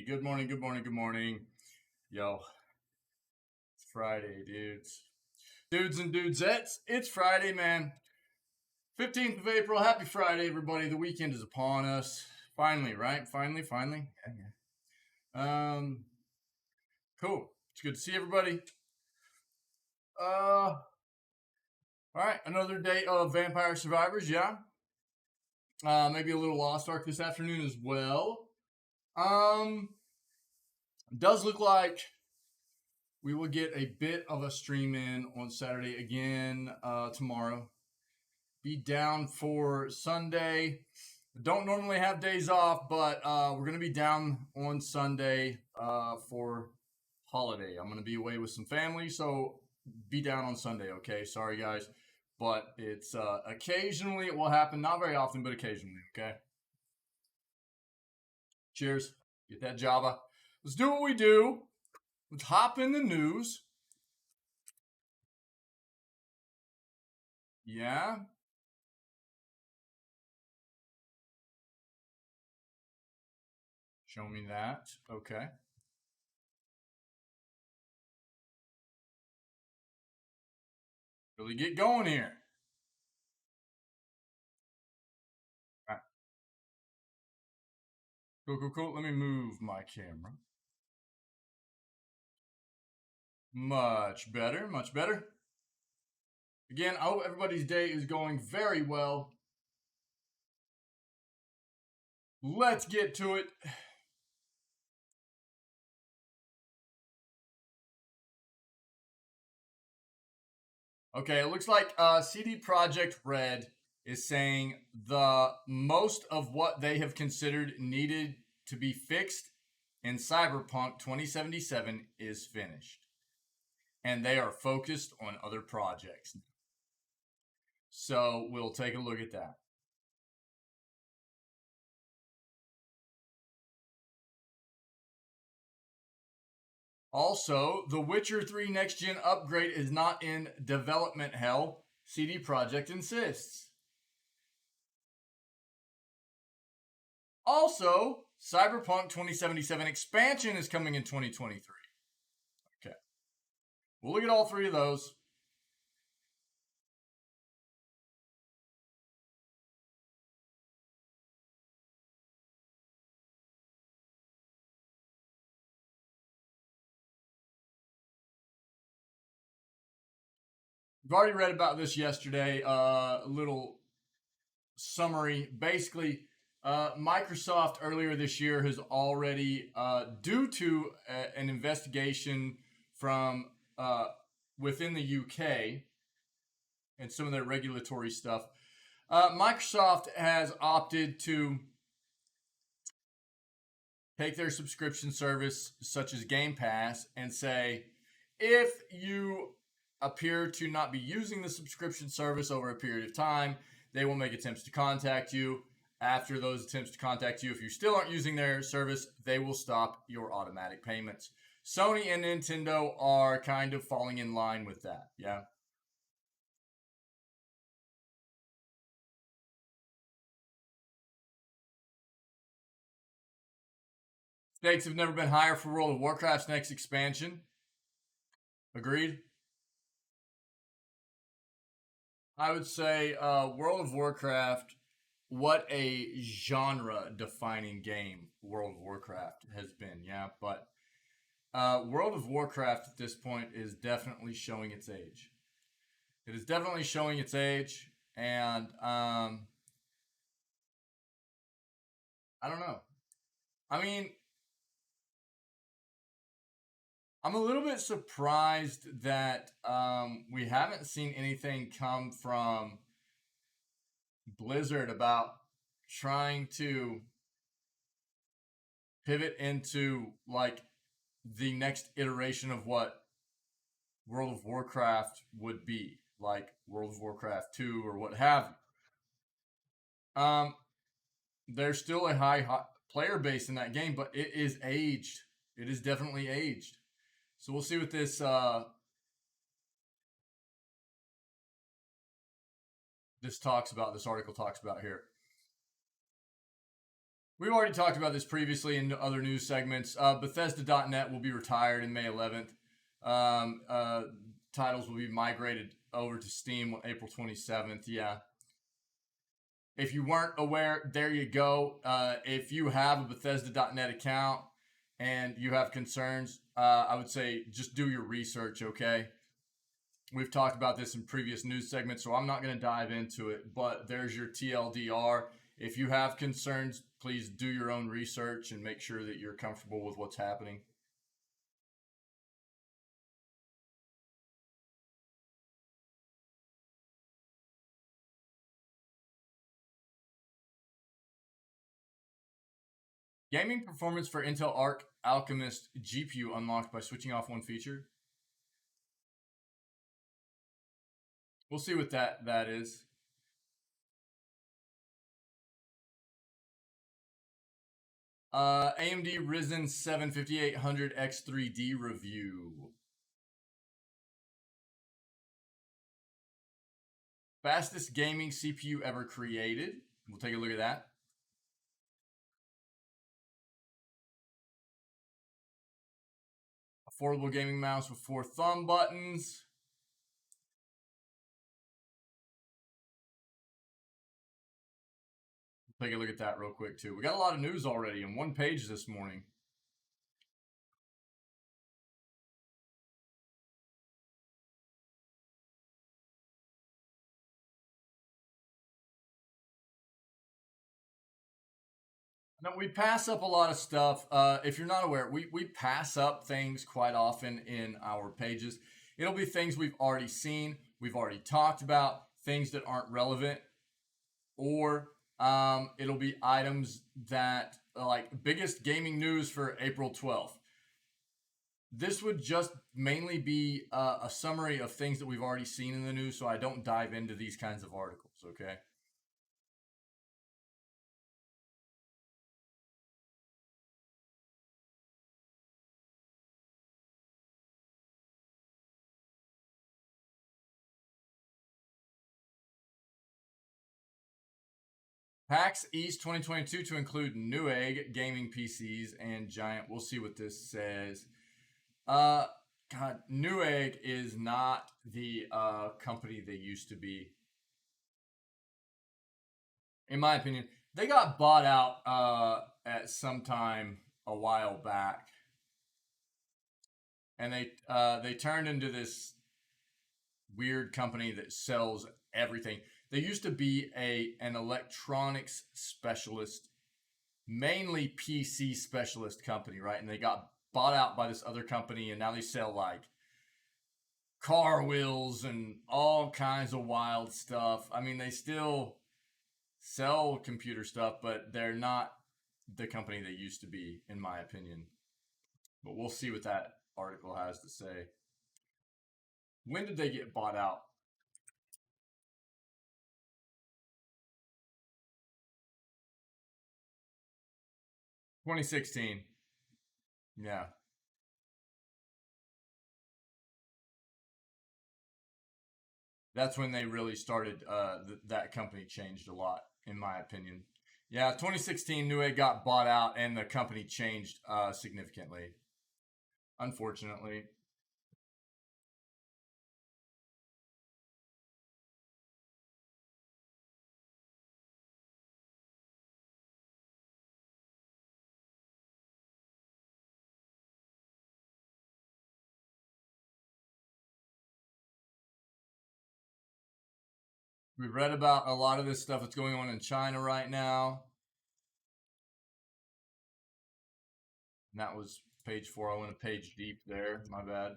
Good morning, good morning, good morning. Yo, it's Friday, dudes. Dudes and dudesettes, it's Friday, man. 15th of April. Happy Friday, everybody. The weekend is upon us. Finally, right? Finally. Yeah. Cool. It's good to see everybody. All right. Another day of Vampire Survivors, yeah. Maybe a little Lost Ark this afternoon as well. Does look like we will get a bit of a stream in on Saturday again tomorrow. Be down for Sunday. Don't normally have days off, but we're going to be down on Sunday for holiday. I'm going to be away with some family, so be down on Sunday, okay? Sorry, guys. But it's occasionally it will happen. Not very often, but occasionally, okay? Cheers. Get that Java. Let's do what we do. Let's hop in the news. Yeah. Show me that. Okay. Really get going here. All right. Cool. Let me move my camera. Much better. Again, I hope everybody's day is going very well. Let's get to it. Okay, it looks like CD Projekt Red is saying the most of what they have considered needed to be fixed in Cyberpunk 2077 is finished. And they are focused on other projects. So we'll take a look at that. Also, The Witcher 3 Next Gen upgrade is not in development hell. CD Projekt insists. Also, Cyberpunk 2077 expansion is coming in 2023. Okay. We'll look at all three of those. We've already read about this yesterday. A little summary. Basically, Microsoft earlier this year has already, due to an investigation from within the UK and some of their regulatory stuff, Microsoft has opted to take their subscription service, such as Game Pass, and say, if you appear to not be using the subscription service over a period of time, they will make attempts to contact you. After those attempts to contact you, if you still aren't using their service, they will stop your automatic payments. Sony and Nintendo are kind of falling in line with that, yeah? Stakes have never been higher for World of Warcraft's next expansion. Agreed? I would say World of Warcraft, what a genre-defining game World of Warcraft has been, yeah? But World of Warcraft at this point is definitely showing its age. It is definitely showing its age, and I don't know. I mean, I'm a little bit surprised that we haven't seen anything come from Blizzard about trying to pivot into like the next iteration of what World of Warcraft would be, like World of Warcraft 2 or what have you. There's still a high player base in that game, but it is aged. It is definitely aged. So we'll see what this talks about. This article talks about here. We've already talked about this previously in other news segments. Bethesda.net will be retired in May 11th. Titles will be migrated over to Steam on April 27th. Yeah. If you weren't aware, there you go. If you have a Bethesda.net account and you have concerns, I would say just do your research, okay? We've talked about this in previous news segments, so I'm not going to dive into it, but there's your TLDR. If you have concerns, please do your own research and make sure that you're comfortable with what's happening. Gaming performance for Intel Arc Alchemist GPU unlocked by switching off one feature. We'll see what that is. AMD Ryzen 7 5800 X3D review. Fastest gaming CPU ever created. We'll take a look at that. Affordable gaming mouse with 4 thumb buttons. Take a look at that real quick too. We got a lot of news already in one page this morning. No, we pass up a lot of stuff. If you're not aware, we pass up things quite often in our pages. It'll be things we've already seen, we've already talked about, things that aren't relevant, or it'll be items that like biggest gaming news for April 12th. This would just mainly be a summary of things that we've already seen in the news, so I don't dive into these kinds of articles, okay? PAX East 2022 to include Newegg gaming PCs and Giant. We'll see what this says. God, Newegg is not the company they used to be. In my opinion, they got bought out at some time a while back, and they turned into this weird company that sells everything. They used to be an electronics specialist, mainly PC specialist company, right? And they got bought out by this other company, and now they sell like car wheels and all kinds of wild stuff. I mean, they still sell computer stuff, but they're not the company they used to be, in my opinion. But we'll see what that article has to say. When did they get bought out? 2016. Yeah. That's when they really started. That company changed a lot, in my opinion. Yeah, 2016, Newegg got bought out, and the company changed significantly. Unfortunately, we've read about a lot of this stuff that's going on in China right now. And that was page 4. I went a page deep there. My bad.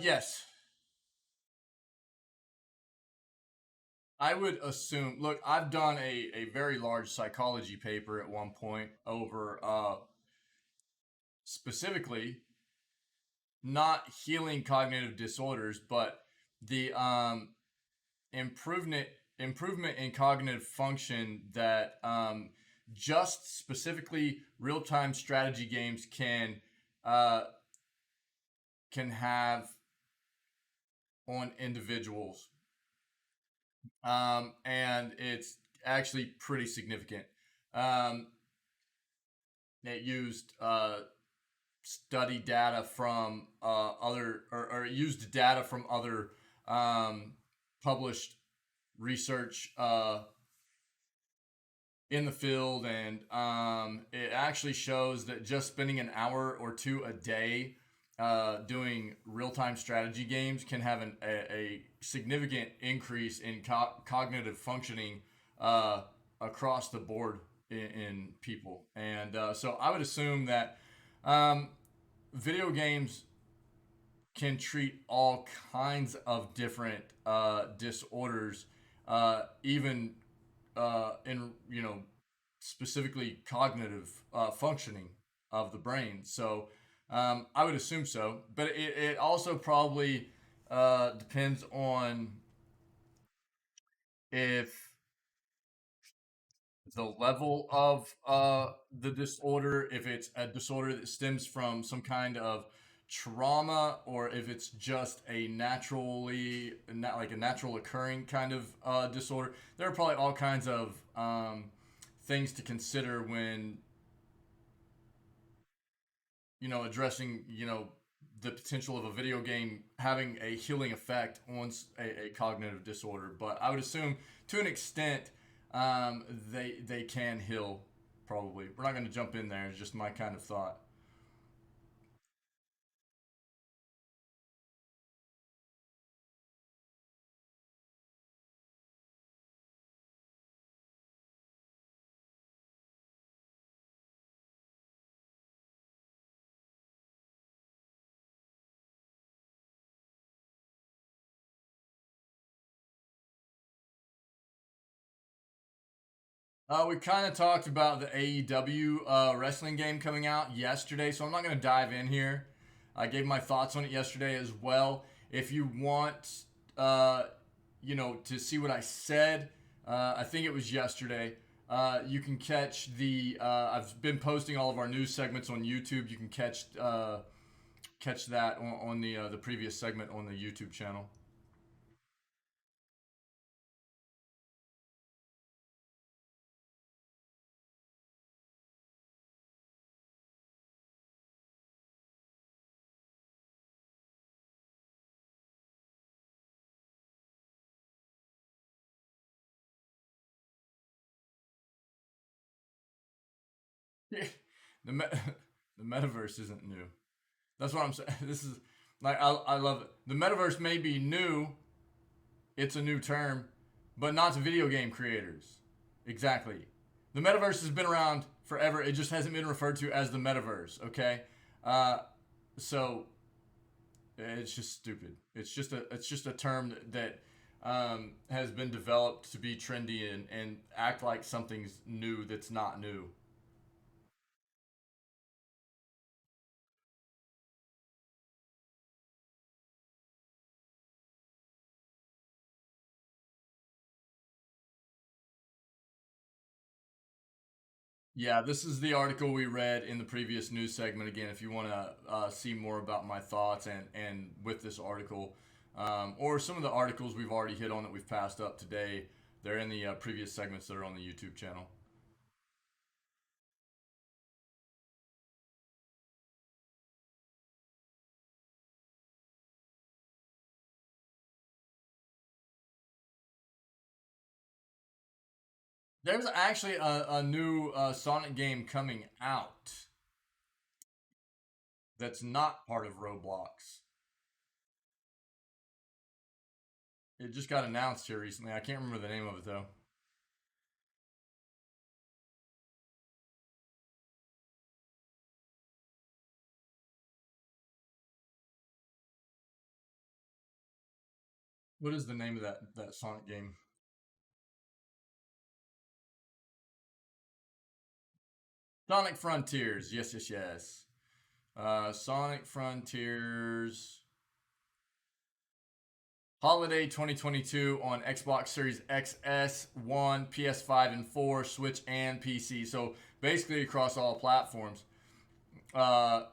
Yes. I would assume. Look, I've done a very large psychology paper at one point over specifically not healing cognitive disorders, but the improvement in cognitive function that just specifically real time strategy games uh, can have on individuals, and it's actually pretty significant. Um, it used study data from or it used data from other um, published research in the field, and it actually shows that just spending an hour or two a day doing real-time strategy games can have a significant increase in cognitive functioning uh, across the board in people. And so I would assume that um, video games can treat all kinds of different disorders, even in specifically cognitive functioning of the brain. So I would assume so, but it also probably depends on if the level of the disorder, if it's a disorder that stems from some kind of trauma, or if it's just a naturally not like a natural occurring kind of disorder. There are probably all kinds of things to consider when addressing the potential of a video game having a healing effect on a cognitive disorder. But I would assume to an extent they can heal. Probably we're not going to jump in there. It's just my kind of thought. We kind of talked about the AEW wrestling game coming out yesterday, so I'm not going to dive in here. I gave my thoughts on it yesterday as well. If you want, uh, to see what I said, I think it was yesterday. You can catch the. I've been posting all of our news segments on YouTube. You can catch that on the previous segment on the YouTube channel. the me- the metaverse isn't new. That's what I'm saying. This is like I love it. The metaverse may be new. It's a new term, but not to video game creators. Exactly. The metaverse has been around forever. It just hasn't been referred to as the metaverse. Okay. Uh, so it's just stupid. It's just a term that has been developed to be trendy and act like something's new that's not new. Yeah, this is the article we read in the previous news segment. Again, if you want to see more about my thoughts and with this article, or some of the articles we've already hit on that we've passed up today, they're in the previous segments that are on the YouTube channel. There's actually a new Sonic game coming out that's not part of Roblox. It just got announced here recently. I can't remember the name of it though. What is the name of that Sonic game? Sonic Frontiers. Yes, yes, yes. Sonic Frontiers. Holiday 2022 on Xbox Series XS, One, PS5, and 4, Switch, and PC. So basically across all platforms. Uh,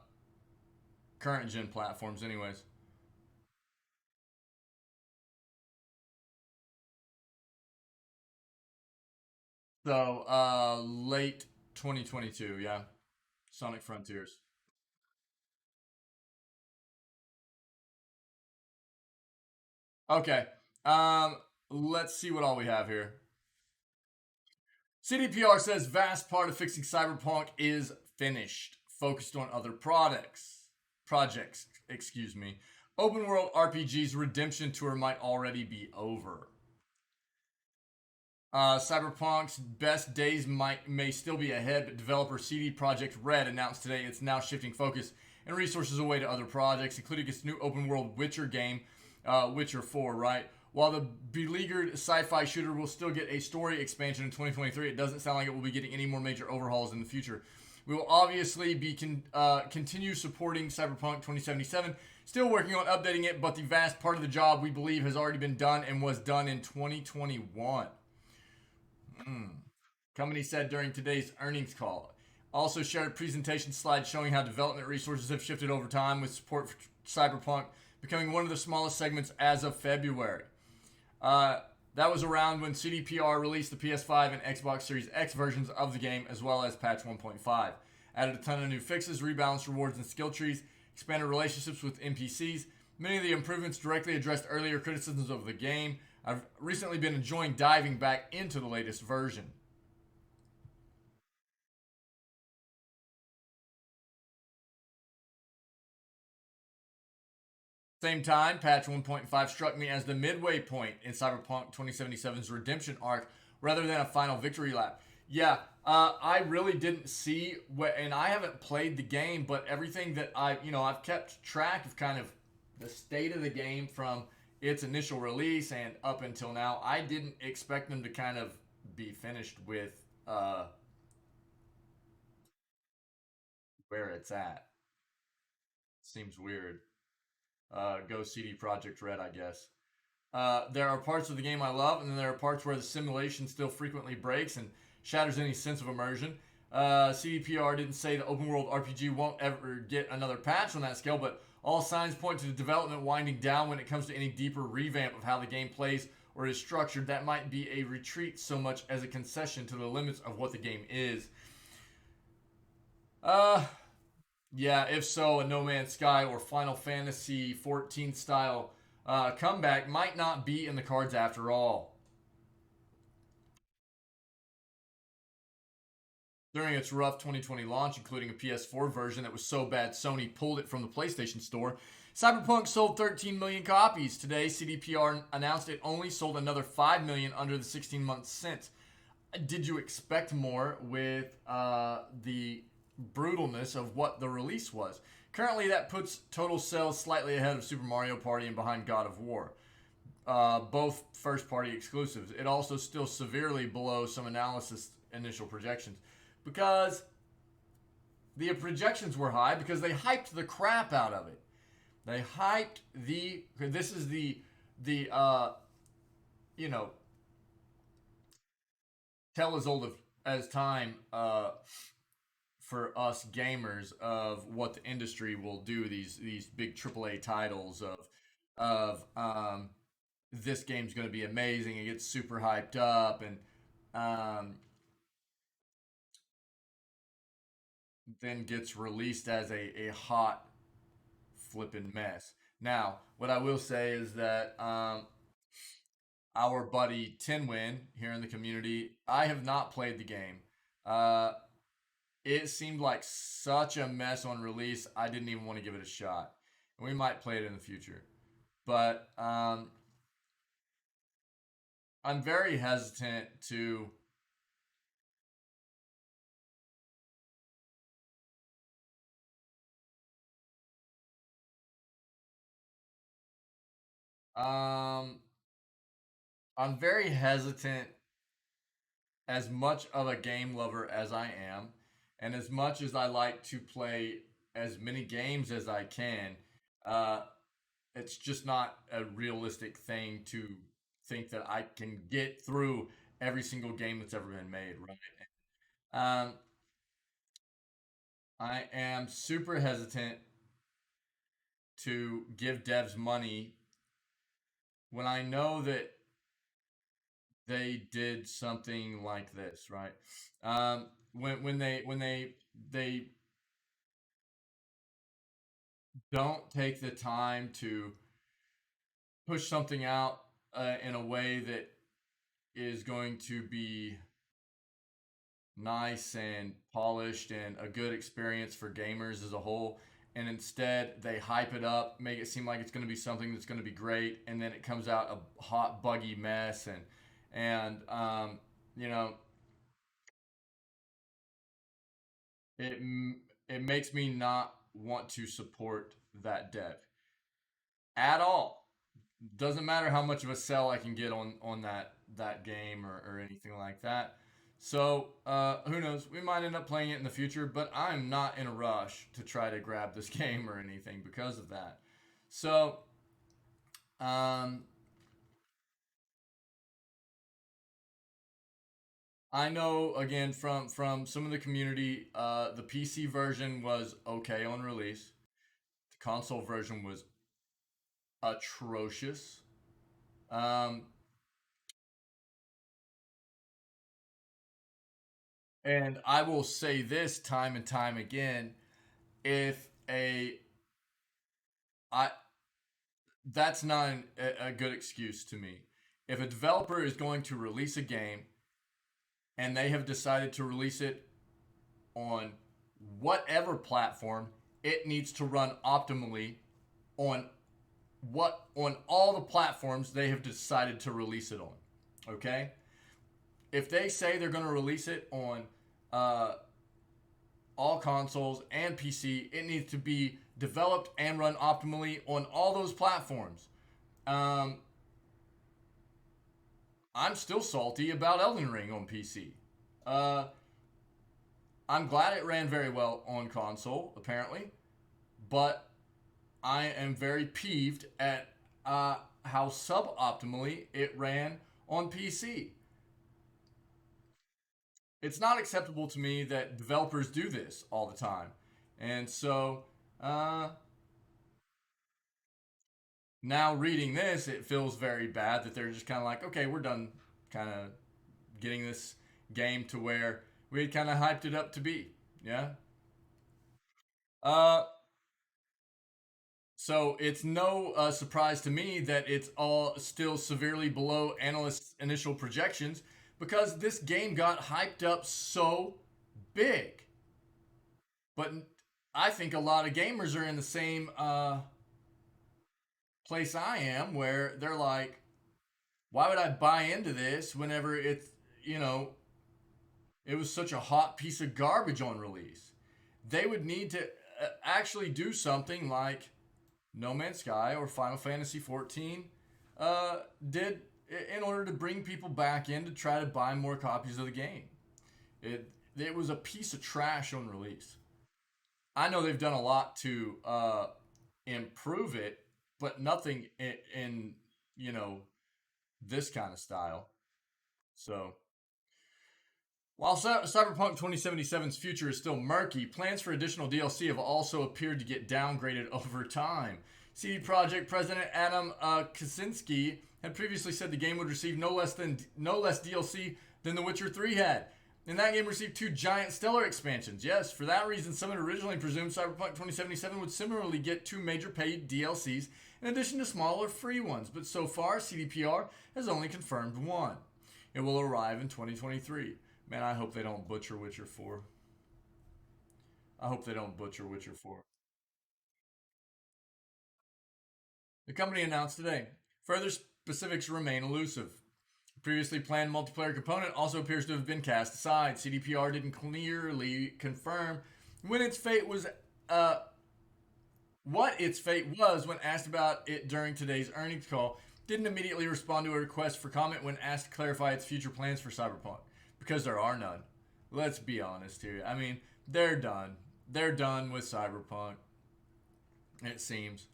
Current gen platforms, anyways. So late 2022, yeah. Sonic Frontiers. Okay. Um, let's see what all we have here. CDPR says vast part of fixing Cyberpunk is finished, focused on other projects. Excuse me. Open world RPG's redemption tour might already be over. Cyberpunk's best days may still be ahead, but developer CD Projekt Red announced today it's now shifting focus and resources away to other projects, including its new open world Witcher game, Witcher 4, right? While the beleaguered sci fi shooter will still get a story expansion in 2023, it doesn't sound like it will be getting any more major overhauls in the future. We will obviously continue supporting Cyberpunk 2077, still working on updating it, but the vast part of the job we believe has already been done and was done in 2021. Company said during today's earnings call. Also shared a presentation slide showing how development resources have shifted over time, with support for Cyberpunk becoming one of the smallest segments as of February. Uh, that was around when CDPR released the PS5 and Xbox Series X versions of the game, as well as patch 1.5. Added a ton of new fixes, rebalanced rewards and skill trees, expanded relationships with NPCs. Many of the improvements directly addressed earlier criticisms of the game. I've recently been enjoying diving back into the latest version. Same time, patch 1.5 struck me as the midway point in Cyberpunk 2077's redemption arc rather than a final victory lap. Yeah, I really didn't see what, and I haven't played the game, but everything that I've kept track of kind of the state of the game from its initial release and up until now. I didn't expect them to kind of be finished with uh, where it's at. Seems weird. Go CD Project Red, I guess. There are parts of the game I love, and then there are parts where the simulation still frequently breaks and shatters any sense of immersion. CDPR didn't say the open world RPG won't ever get another patch on that scale, but all signs point to the development winding down when it comes to any deeper revamp of how the game plays or is structured. That might be a retreat so much as a concession to the limits of what the game is. Uh, Yeah, if so, a No Man's Sky or Final Fantasy 14 style comeback might not be in the cards after all. During its rough 2020 launch, including a PS4 version that was so bad Sony pulled it from the PlayStation Store, Cyberpunk sold 13 million copies. Today, CDPR announced it only sold another 5 million under the 16 months since. Did you expect more with the brutalness of what the release was? Currently, that puts total sales slightly ahead of Super Mario Party and behind God of War, both first party exclusives. It also still severely below some analysis initial projections because the projections were high because they hyped the crap out of it. They hyped the. This is the you know tell as old as time for us gamers of what the industry will do. These big AAA titles of this game's going to be amazing. It gets super hyped up and um, then gets released as a hot flipping mess. Now, what I will say is that our buddy Tinwin here in the community, I have not played the game. Uh, it seemed like such a mess on release. I didn't even want to give it a shot. We might play it in the future, but I'm very hesitant to. Um, I'm very hesitant, as much of a game lover as I am, and as much as I like to play as many games as I can. Uh, it's just not a realistic thing to think that I can get through every single game that's ever been made, right? Um, I am super hesitant to give devs money when I know that they did something like this, right? When they don't take the time to push something out in a way that is going to be nice and polished and a good experience for gamers as a whole. And instead, they hype it up, make it seem like it's going to be something that's going to be great, and then it comes out a hot, buggy mess, and you know, it it makes me not want to support that dev at all. Doesn't matter how much of a sell I can get on that game or anything like that. So who knows? We might end up playing it in the future, but I'm not in a rush to try to grab this game or anything because of that. So um, I know again from some of the community, the PC version was okay on release. The console version was atrocious. Um, and I will say this time and time again: if a I that's not a good excuse to me. If a developer is going to release a game and they have decided to release it on whatever platform, it needs to run optimally on on all the platforms they have decided to release it on. Okay? If they say they're going to release it on uh, all consoles and PC, it needs to be developed and run optimally on all those platforms. Um, I'm still salty about Elden Ring on PC. Uh, I'm glad it ran very well on console, apparently, but I am very peeved at how suboptimally it ran on PC. It's not acceptable to me that developers do this all the time. And so uh, now reading this, it feels very bad that they're just kind of like, okay, we're done kind of getting this game to where we had kind of hyped it up to be. Yeah. Uh, so it's no surprise to me that it's all still severely below analysts' initial projections because this game got hyped up so big. But I think a lot of gamers are in the same place I am where they're like, why would I buy into this whenever it's, you know, it was such a hot piece of garbage on release? They would need to actually do something like No Man's Sky or Final Fantasy 14 did in order to bring people back in to try to buy more copies of the game. It was a piece of trash on release. I know they've done a lot to improve it, but nothing in you know this kind of style. So while Cyberpunk 2077's future is still murky, plans for additional DLC have also appeared to get downgraded over time. CD Projekt President Adam Kaczynski had previously said the game would receive no less DLC than The Witcher 3 had. And that game received two giant stellar expansions. Yes, for that reason, some had originally presumed Cyberpunk 2077 would similarly get two major paid DLCs in addition to smaller free ones. But so far, CDPR has only confirmed one. It will arrive in 2023. Man, I hope they don't butcher Witcher 4. I hope they don't butcher Witcher 4. The company announced today. Further specifics remain elusive. The previously planned multiplayer component also appears to have been cast aside. CDPR didn't clearly confirm when its fate was what its fate was when asked about it during today's earnings call. Didn't immediately respond to a request for comment when asked to clarify its future plans for Cyberpunk because there are none. Let's be honest here. I mean, they're done. They're done with Cyberpunk. It seems.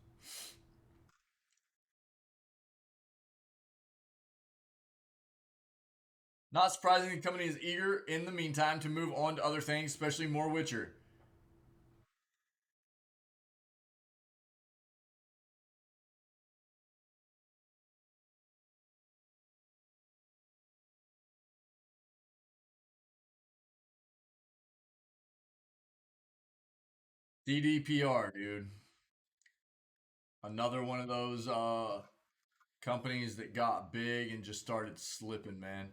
Not surprisingly, the company is eager in the meantime to move on to other things, especially more Witcher. DDPR, dude. Another one of those companies that got big and just started slipping, man.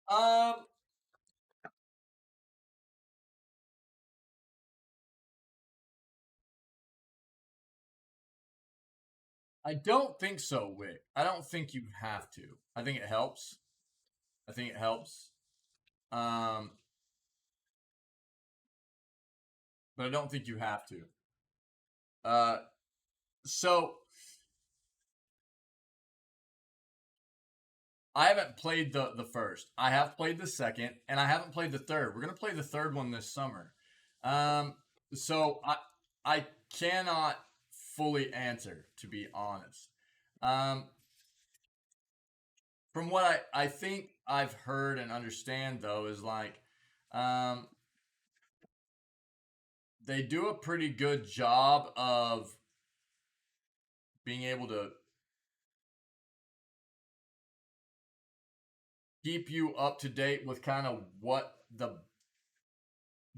Um, I don't think so, Wick. I don't think you have to. I think it helps. I think it helps. Um, but I don't think you have to. Uh, so I haven't played the first. I have played the second, and I haven't played the third. We're gonna play the third one this summer. Um, so I cannot fully answer, to be honest. Um, from what I think I've heard and understand though is like, um, they do a pretty good job of being able to keep you up to date with kind of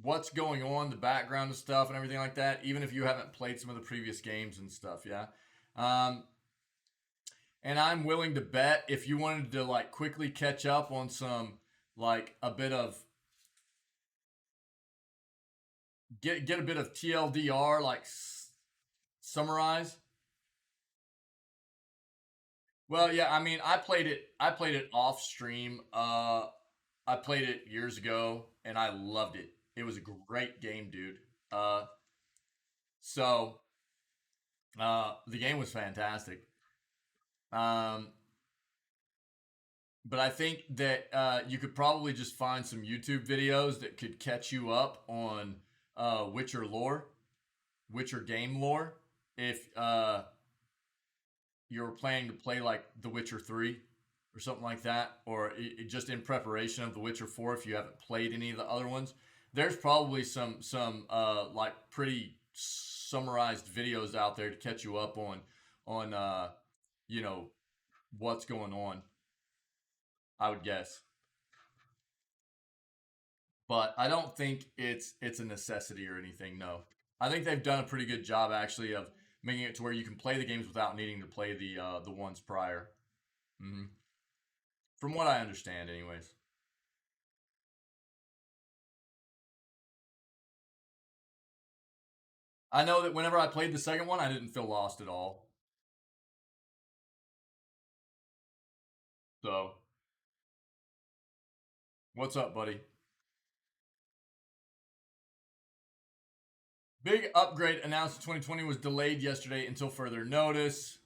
what's going on, the background of stuff and everything like that, even if you haven't played some of the previous games and stuff, yeah. Um, and I'm willing to bet if you wanted to like quickly catch up on some like a bit of get a bit of TLDR, like summarize. Well, yeah, I mean, I played it. I played it off stream. I played it years ago, and I loved it. It was a great game, dude. So the game was fantastic. Um, but I think that you could probably just find some YouTube videos that could catch you up on Witcher lore, Witcher game lore, if you're planning to play like The Witcher 3 or something like that, or just in preparation of The Witcher 4 if you haven't played any of the other ones. There's probably some like pretty summarized videos out there to catch you up on you know what's going on. I would guess, but I don't think it's a necessity or anything. No, I think they've done a pretty good job actually of making it to where you can play the games without needing to play the ones prior. Mm-hmm. From what I understand, anyways. I know that whenever I played the second one, I didn't feel lost at all. So, what's up, buddy? Big upgrade announced in 2020 was delayed yesterday until further notice.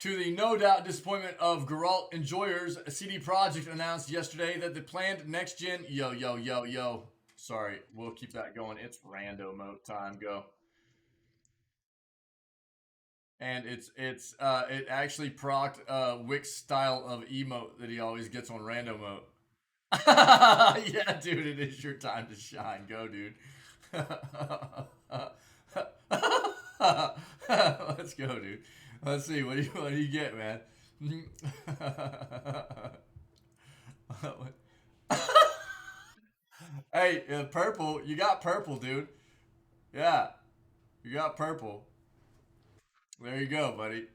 To the no doubt disappointment of Geralt enjoyers, CD Projekt announced yesterday that the planned next gen yo. Sorry, we'll keep that going. It's rando mode time. Go. And it actually procced Wick's style of emote that he always gets on rando mode. Yeah, dude, it is your time to shine. Go, dude. Let's go, dude. Let's see. What do you get, man? Hey, purple. You got purple, dude. Yeah, you got purple. There you go, buddy.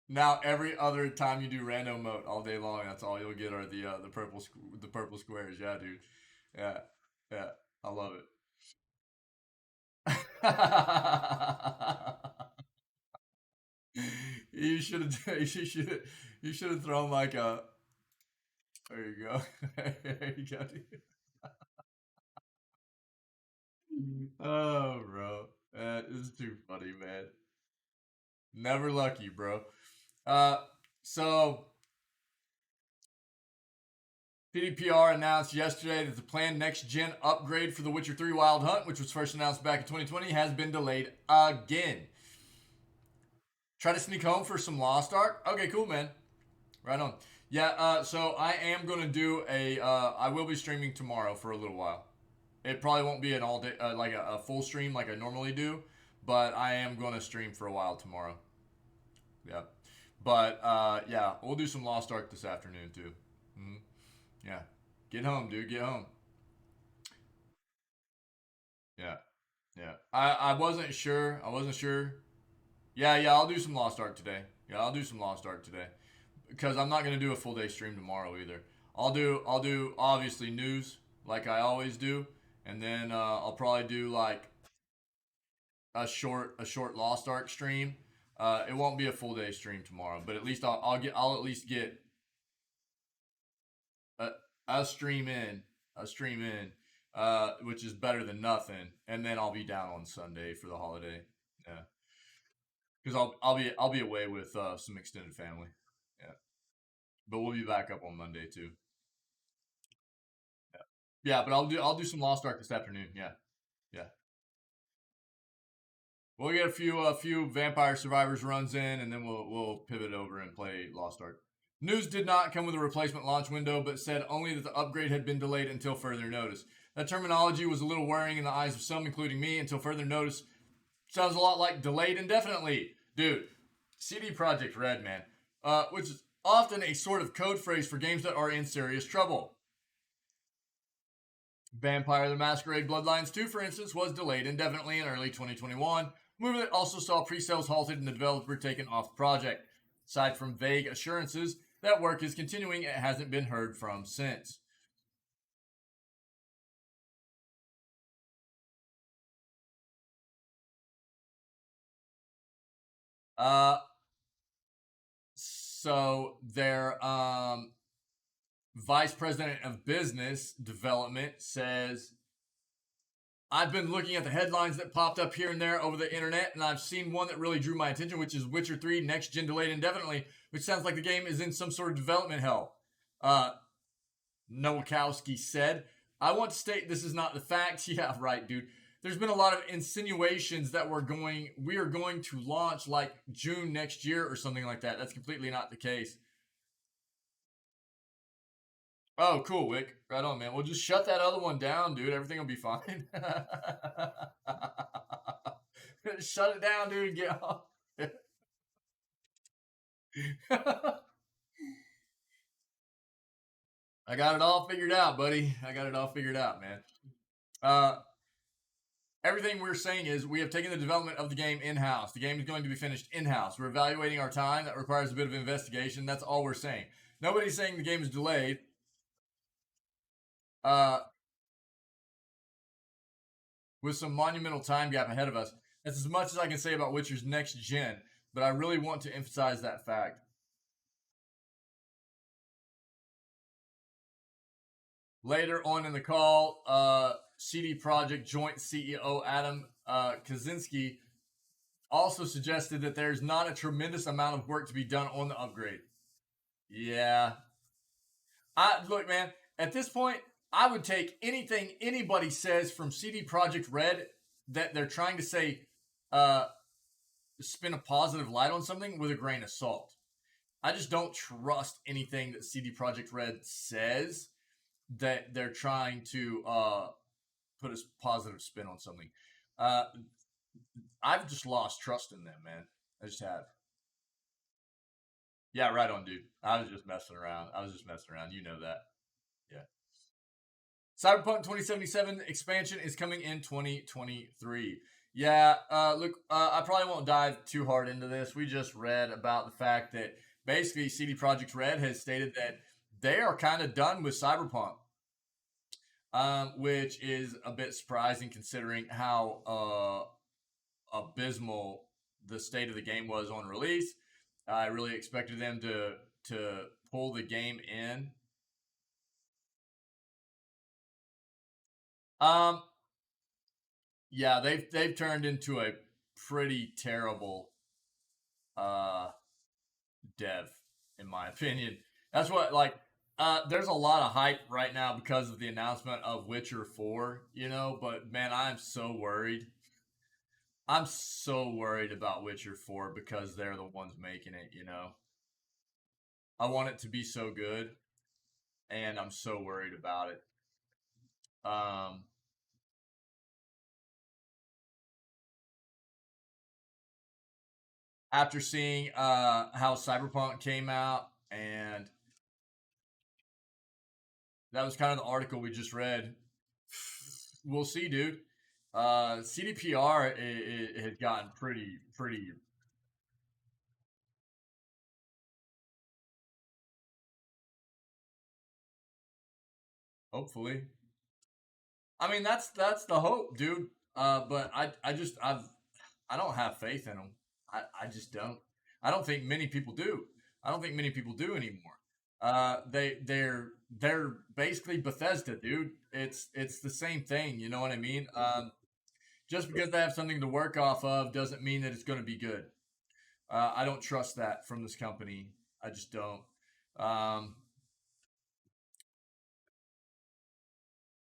Now every other time you do random mode all day long, that's all you'll get are the purple squares. Yeah, dude. Yeah, yeah. I love it. You should have. You should have thrown like a. There you go. There you go. Oh, bro, that is too funny, man. Never lucky, bro. Uh, so PDPR announced yesterday that the planned next gen upgrade for The Witcher 3 Wild Hunt, which was first announced back in 2020, has been delayed again. Try to sneak home for some Lost Ark. Okay, cool, man. Right on. Yeah. So I am gonna do a. I will be streaming tomorrow for a little while. It probably won't be an all day, like a full stream like I normally do, but I am gonna stream for a while tomorrow. Yeah. But yeah, we'll do some Lost Ark this afternoon too. Hmm. Yeah. Get home, dude. Get home. Yeah. Yeah. I wasn't sure. I wasn't sure. Yeah, yeah, I'll do some Lost Ark today. Yeah, I'll do some Lost Ark today because I'm not gonna do a full day stream tomorrow either. I'll do obviously news like I always do, and then I'll probably do like a short Lost Ark stream. It won't be a full day stream tomorrow, but at least I'll at least get a, a stream in a stream in, which is better than nothing, and then I'll be down on Sunday for the holiday. Yeah, because I'll be away with some extended family. Yeah, but we'll be back up on Monday too. Yeah, yeah, but I'll do some Lost Ark this afternoon. Yeah, yeah. We'll get a few Vampire Survivors runs in, and then we'll pivot over and play Lost Ark. News did not come with a replacement launch window, but said only that the upgrade had been delayed until further notice. That terminology was a little worrying in the eyes of some, including me. Until further notice sounds a lot like delayed indefinitely, dude. CD Projekt Red, man, which is often a sort of code phrase for games that are in serious trouble. Vampire the Masquerade Bloodlines 2, for instance, was delayed indefinitely in early 2021, a move that also saw pre-sales halted and the developer taken off the project. Aside from vague assurances that work is continuing, it hasn't been heard from since. Uh, so their vice president of business development says, I've been looking at the headlines that popped up here and there over the internet, and I've seen one that really drew my attention, which is Witcher 3 next gen delayed indefinitely, which sounds like the game is in some sort of development hell. Uh, Nowakowski said, I want to state this is not the fact. Yeah, right, dude. There's been a lot of insinuations that we are going to launch like June next year or something like that. That's completely not the case. Oh, cool, Wick. Right on, man. Well, just shut that other one down, dude. Everything will be fine. Shut it down, dude. Get off. I got it all figured out, buddy. I got it all figured out, man. Uh, Everything we're saying is we have taken the development of the game in house. The game is going to be finished in house. We're evaluating our time. That requires a bit of investigation. That's all we're saying. Nobody's saying the game is delayed. Uh, with some monumental time gap ahead of us. That's as much as I can say about Witcher's next gen, but I really want to emphasize that fact. Later on in the call, CD Projekt joint CEO Adam Kaczynski also suggested that there's not a tremendous amount of work to be done on the upgrade. Yeah. Look, man, at this point, I would take anything anybody says from CD Projekt Red that they're trying to say uh, spin a positive light on something with a grain of salt. I just don't trust anything that CD Projekt Red says that they're trying to put a positive spin on something. Uh, I've just lost trust in them, man. I just have. Yeah, right on, dude. I was just messing around. I was just messing around. You know that. Yeah. Cyberpunk 2077 expansion is coming in 2023. Yeah, look, I probably won't dive too hard into this. We just read about the fact that basically CD Projekt Red has stated that they are kind of done with Cyberpunk, which is a bit surprising considering how abysmal the state of the game was on release. I really expected them to pull the game in. Um, yeah, they've turned into a pretty terrible uh dev, in my opinion. That's what like there's a lot of hype right now because of the announcement of Witcher 4, but man, I'm so worried. I'm so worried about Witcher 4 because they're the ones making it, you know. I want it to be so good, and I'm so worried about it. Um, After seeing how Cyberpunk came out, and that was kind of the article we just read. We'll see, dude. CDPR it had gotten pretty. Hopefully, I mean that's the hope, dude. But I don't have faith in them. I just don't. I don't think many people do. I don't think many people do anymore. They're basically Bethesda, dude. It's the same thing. You know what I mean? Just because they have something to work off of doesn't mean that it's going to be good. I don't trust that from this company. I just don't. Um,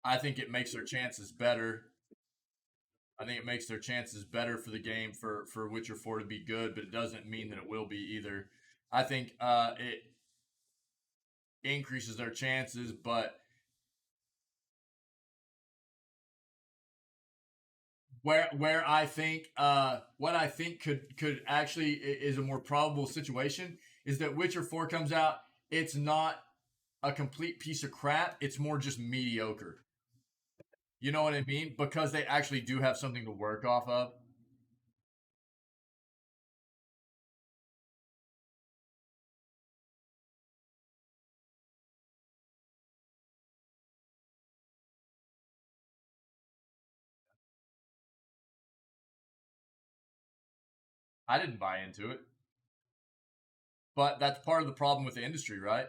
I think it makes their chances better. I think it makes their chances better for the game for Witcher 4 to be good, but it doesn't mean that it will be either. I think it increases their chances, but where I think what I think could actually is a more probable situation is that Witcher 4 comes out. It's not a complete piece of crap. It's more just mediocre. You know what I mean? Because they actually do have something to work off of. I didn't buy into it, but that's part of the problem with the industry, right?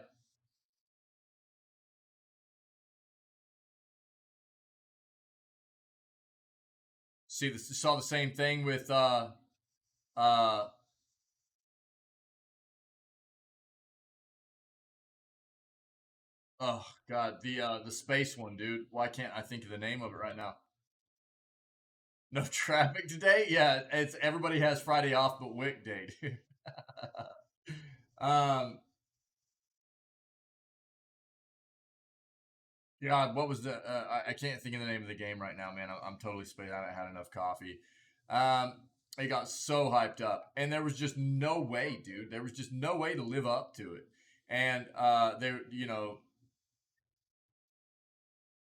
Saw the same thing with uh oh god the space one, dude. Why can't I think of the name of it right now? No traffic today? Yeah, it's everybody has Friday off but Wick Day, dude. um God, what was the? I can't think of the name of the game right now, man. I'm totally spaced. I haven't had enough coffee. Um, it got so hyped up, and there was just no way, dude. There was just no way to live up to it, and you know,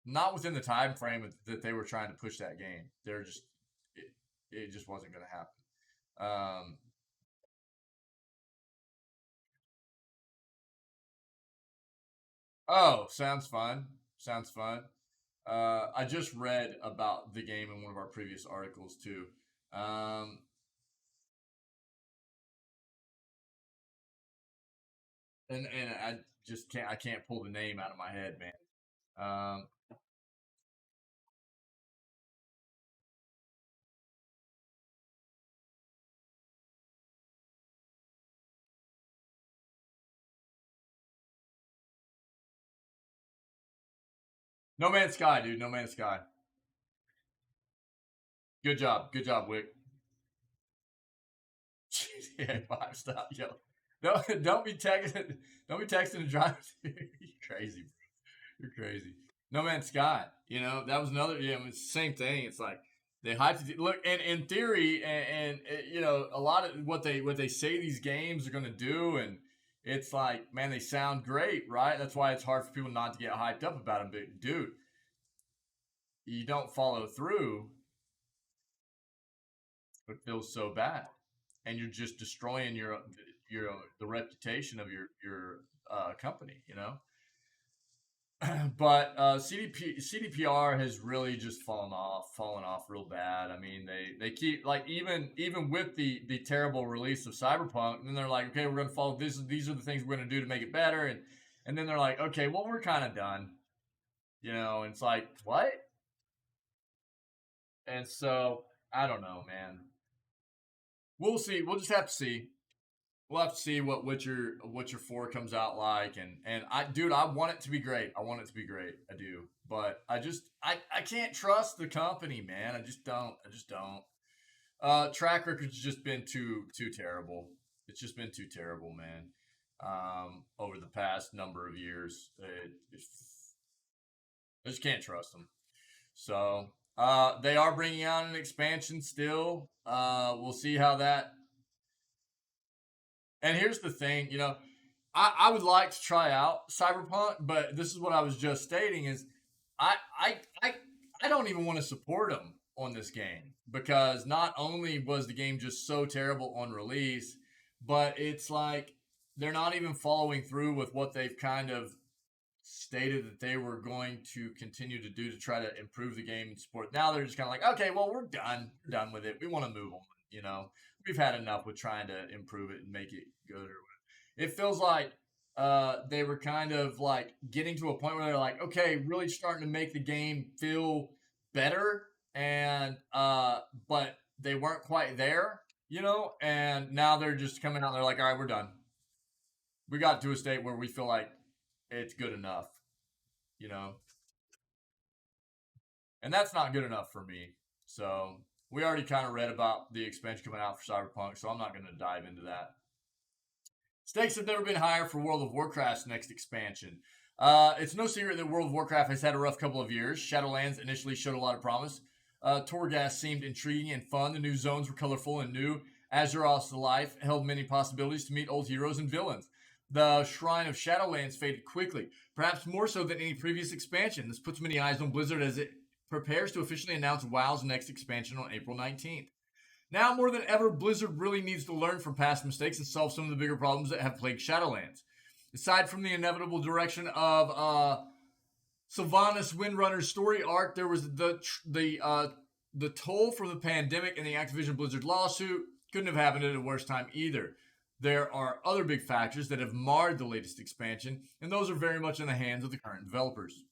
not within the time frame that they were trying to push that game. They're just, it, it just wasn't going to happen. Oh, sounds fun. Sounds fun. I just read about the game in one of our previous articles too. Um, and I just can't pull the name out of my head, man. Um, No Man's Sky, dude. No Man's Sky. Good job, Wick. GTA 5, stop, yo. Don't be texting, don't be texting and driving. You're crazy, bro. You're crazy. No Man's Sky. You know that was another. Yeah, it's the same thing. It's like they hyped it. Look, and in theory, you know, a lot of what they say these games are going to do, and it's like, man, they sound great, right? That's why it's hard for people not to get hyped up about them. But dude, you don't follow through, it feels so bad, and you're just destroying your the reputation of your company. You know. But CDPR has really just fallen off real bad. I mean, they keep like even with the terrible release of Cyberpunk, then they're like, okay, we're going to follow this. These are the things we're going to do to make it better, and then they're like, okay, well, we're kind of done, you know. And it's like what? And so I don't know, man. We'll see. We'll just have to see. We'll have to see what Witcher 4 comes out like, and I dude, I want it to be great. I want it to be great. I do, but I can't trust the company, man. I just don't. Track record's just been too terrible. It's just been too terrible, man. Over the past number of years, I just can't trust them. So they are bringing out an expansion still. We'll see how that. And here's the thing, I would like to try out Cyberpunk, but this is what I was just stating: is I I I, I don't even want to support them on this game because not only was the game just so terrible on release, but it's like they're not even following through with what they've kind of stated that they were going to continue to do to try to improve the game and support. Now they're just kind of like, okay, well, we're done with it. We want to move on. We've had enough with trying to improve it and make it good. It feels like they were kind of like getting to a point where they're like, okay, really starting to make the game feel better, and but they weren't quite there, And now they're just coming out. And they're like, all right, we're done. We got to a state where we feel like it's good enough, you know, and that's not good enough for me. So we already kind of read about the expansion coming out for Cyberpunk, so I'm not going to dive into that. Stakes have never been higher for World of Warcraft's next expansion. It's no secret that World of Warcraft has had a rough couple of years. Shadowlands initially showed a lot of promise. Torghast seemed intriguing and fun. The new zones were colorful and new. Azeroth's life held many possibilities to meet old heroes and villains. The Shrine of Shadowlands faded quickly, perhaps more so than any previous expansion. This puts many eyes on Blizzard as it prepares to officially announce WoW's next expansion on April 19th. Now more than ever, Blizzard really needs to learn from past mistakes and solve some of the bigger problems that have plagued Shadowlands. Aside from the inevitable direction of Sylvanas Windrunner's story arc, there was the toll from the pandemic and the Activision Blizzard lawsuit. Couldn't have happened at a worse time either. There are other big factors that have marred the latest expansion, and those are very much in the hands of the current developers.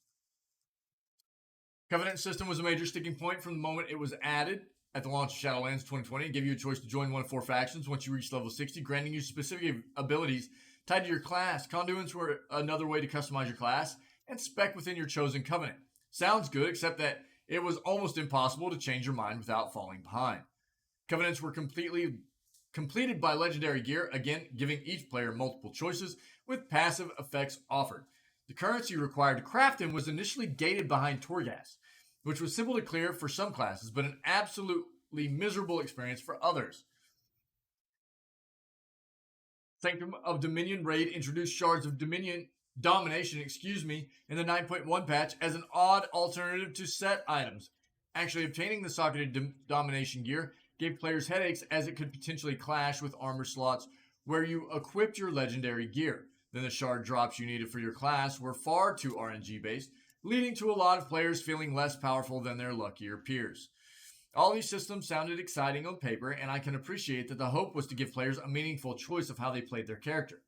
Covenant system was a major sticking point from the moment it was added at the launch of Shadowlands 2020. It gave you a choice to join one of 4 factions once you reach level 60, granting you specific abilities tied to your class. Conduits were another way to customize your class and spec within your chosen covenant. Sounds good, except that it was almost impossible to change your mind without falling behind. Covenants were completed by legendary gear, again giving each player multiple choices with passive effects offered. The currency required to craft them was initially gated behind Torghast, which was simple to clear for some classes, but an absolutely miserable experience for others. Sanctum of Dominion Raid introduced Shards of Domination, in the 9.1 patch as an odd alternative to set items. Actually obtaining the socketed Domination gear gave players headaches as it could potentially clash with armor slots where you equipped your legendary gear. Then the shard drops you needed for your class were far too RNG based, leading to a lot of players feeling less powerful than their luckier peers. All these systems sounded exciting on paper, and I can appreciate that the hope was to give players a meaningful choice of how they played their character.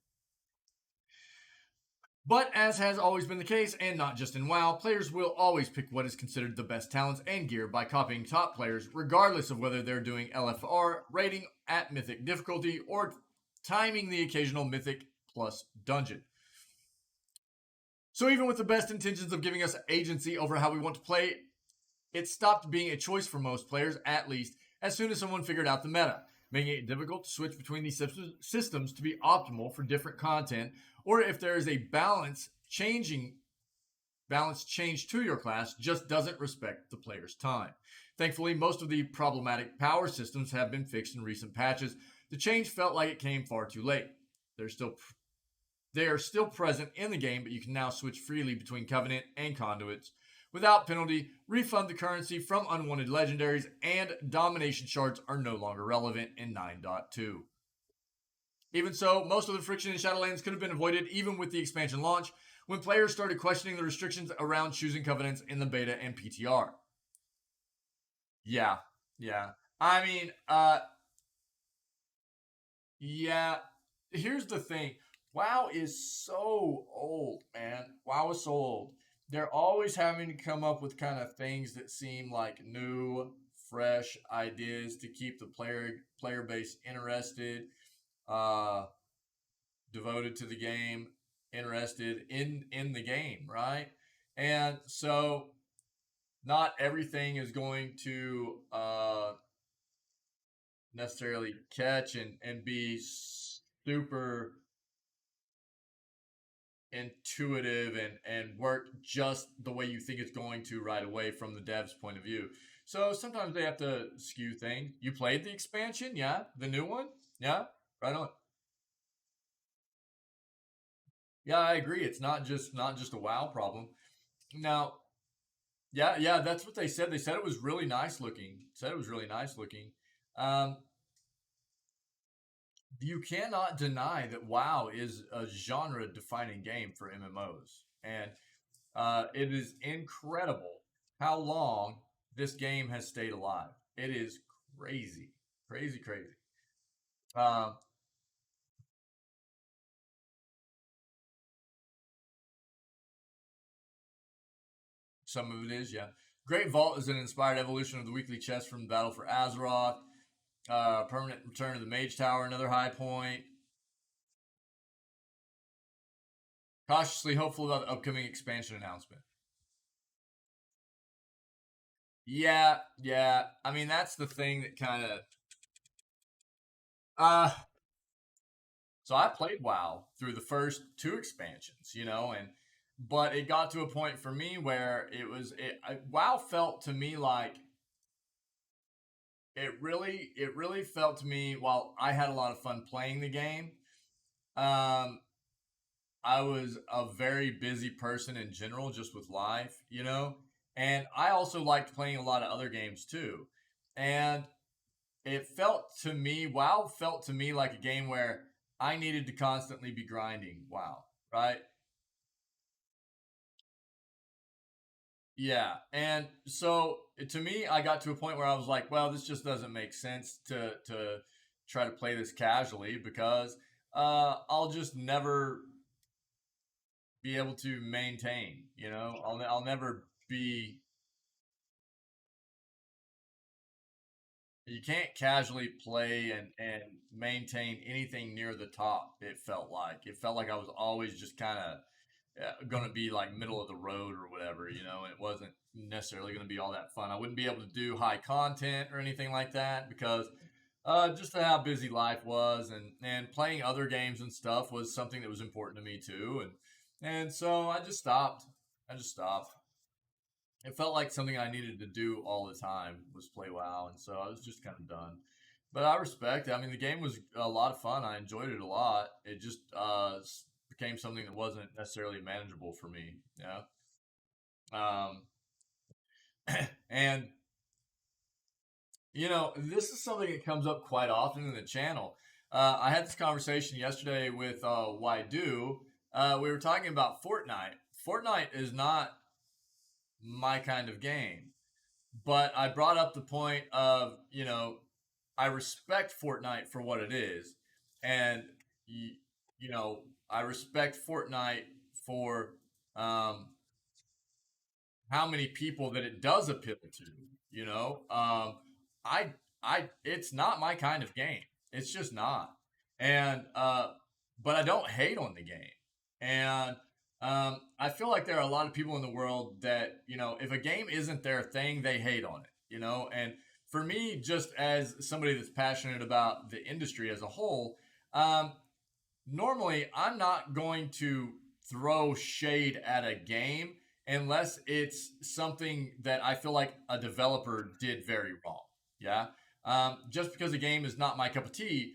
But as has always been the case, and not just in WoW, players will always pick what is considered the best talents and gear by copying top players, regardless of whether they're doing LFR, rating at Mythic difficulty, or timing the occasional Mythic plus dungeon. So even with the best intentions of giving us agency over how we want to play, it stopped being a choice for most players, at least, as soon as someone figured out the meta, making it difficult to switch between these systems to be optimal for different content, or if there is a balance change to your class just doesn't respect the player's time. Thankfully, most of the problematic power systems have been fixed in recent patches. The change felt like it came far too late. They are still present in the game, but you can now switch freely between Covenant and Conduits without penalty, refund the currency from unwanted legendaries, and domination shards are no longer relevant in 9.2. Even so, most of the friction in Shadowlands could have been avoided even with the expansion launch when players started questioning the restrictions around choosing Covenants in the beta and PTR. Yeah. I mean, yeah. Here's the thing. WoW is so old, man. WoW is so old. They're always having to come up with kind of things that seem like new, fresh ideas to keep the player base interested, devoted to the game, interested in the game, right? And so not everything is going to necessarily catch and be super intuitive and work just the way you think it's going to right away from the dev's point of view. So sometimes they have to skew things. You played the expansion, yeah, the new one, yeah, right on. Yeah, I agree. It's not just a WoW problem. Now, yeah, yeah, that's what they said. They said it was really nice looking. Said it was really nice looking. Um, you cannot deny that WoW is a genre-defining game for MMOs, and it is incredible how long this game has stayed alive. It is crazy, crazy, crazy. Um, some of it is, yeah. Great Vault is an inspired evolution of the weekly chest from Battle for Azeroth. Permanent return to the Mage Tower, another high point. Cautiously hopeful about the upcoming expansion announcement. Yeah, yeah. I mean, that's the thing that kind of. Uh, so I played WoW through the first two expansions, and but it got to a point for me where WoW felt to me like it really felt to me while I had a lot of fun playing the game. Um, I was a very busy person in general, just with life. And I also liked playing a lot of other games too. And WoW felt to me like a game where I needed to constantly be grinding. WoW, right? Yeah. And so to me, I got to a point where I was like, well, this just doesn't make sense to try to play this casually because I'll just never be able to maintain. I'll never be. You can't casually play and maintain anything near the top. It felt like I was always just kind of going to be like middle of the road or whatever. And it wasn't necessarily going to be all that fun. I wouldn't be able to do high content or anything like that because just how busy life was, and playing other games and stuff was something that was important to me too. And so I just stopped. It felt like something I needed to do all the time was play WoW, and so I was just kind of done. But I respect it. I mean, the game was a lot of fun. I enjoyed it a lot. It just became something that wasn't necessarily manageable for me. Yeah. Um, and this is something that comes up quite often in the channel. I had this conversation yesterday with Why Do. We were talking about Fortnite. Fortnite is not my kind of game. But I brought up the point of, I respect Fortnite for what it is. And, you know, I respect Fortnite for um, how many people that it does appeal to. You know, I, it's not my kind of game. It's just not. And, but I don't hate on the game. And I feel like there are a lot of people in the world that, if a game isn't their thing, they hate on it. And for me, just as somebody that's passionate about the industry as a whole, um, normally I'm not going to throw shade at a game unless it's something that I feel like a developer did very wrong. Yeah. Just because a game is not my cup of tea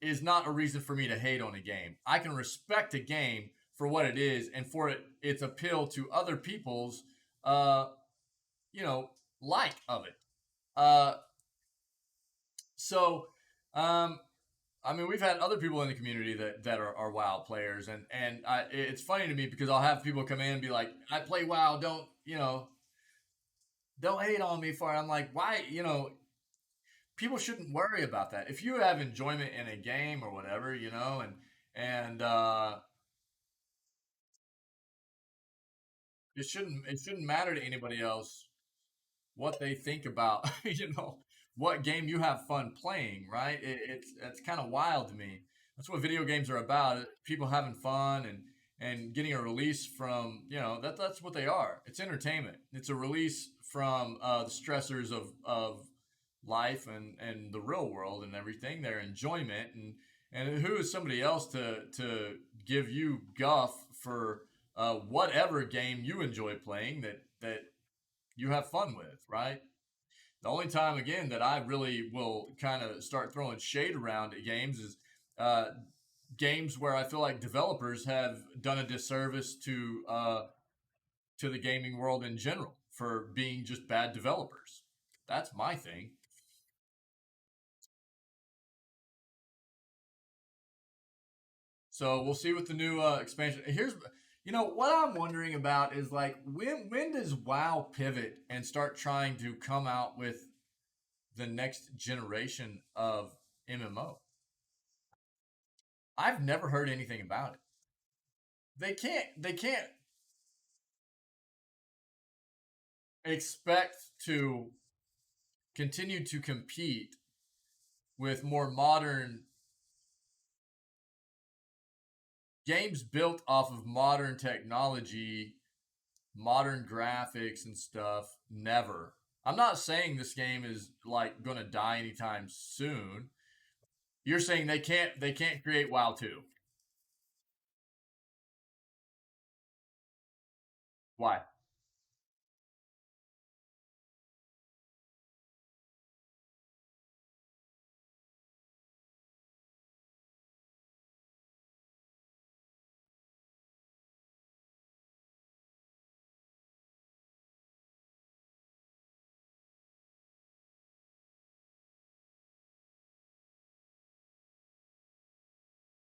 is not a reason for me to hate on a game. I can respect a game for what it is and for its appeal to other people's, uh, you know, like of it. Uh, so, um, I mean, we've had other people in the community that are WoW players, and it's funny to me because I'll have people come in and be like, "I play WoW, don't hate on me for it." I'm like, why? People shouldn't worry about that. If you have enjoyment in a game or whatever, and it shouldn't matter to anybody else what they think about what game you have fun playing, right? It's kind of wild to me. That's what video games are about. People having fun and getting a release from that's what they are. It's entertainment. It's a release from the stressors of life and the real world and everything, their enjoyment, and who is somebody else to give you guff for whatever game you enjoy playing that you have fun with, right? The only time again that I really will kind of start throwing shade around at games is uh, games where I feel like developers have done a disservice to the gaming world in general for being just bad developers. That's my thing. So we'll see with the new expansion. Here's, what I'm wondering about is like when does WoW pivot and start trying to come out with the next generation of MMO? I've never heard anything about it. They can't expect to continue to compete with more modern games built off of modern technology, modern graphics and stuff. Never. I'm not saying this game is like going to die anytime soon. You're saying they can't create WoW 2. Why?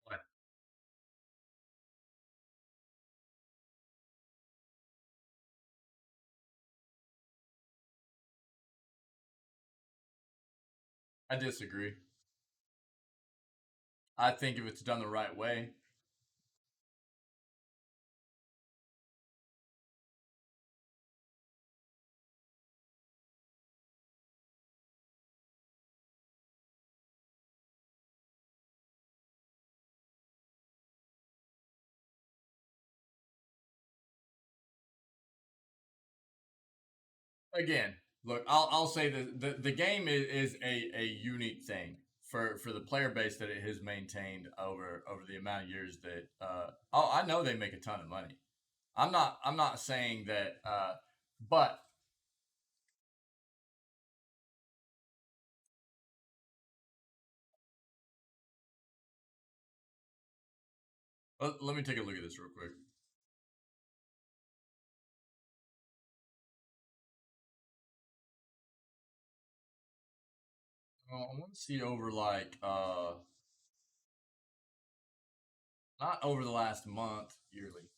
Why? I disagree. I think if it's done the right way, again, look, I'll say that the game is a unique thing for the player base that it has maintained over the amount of years that I know they make a ton of money. I'm not saying that, but let me take a look at this real quick. I want to see over like not over the last month yearly.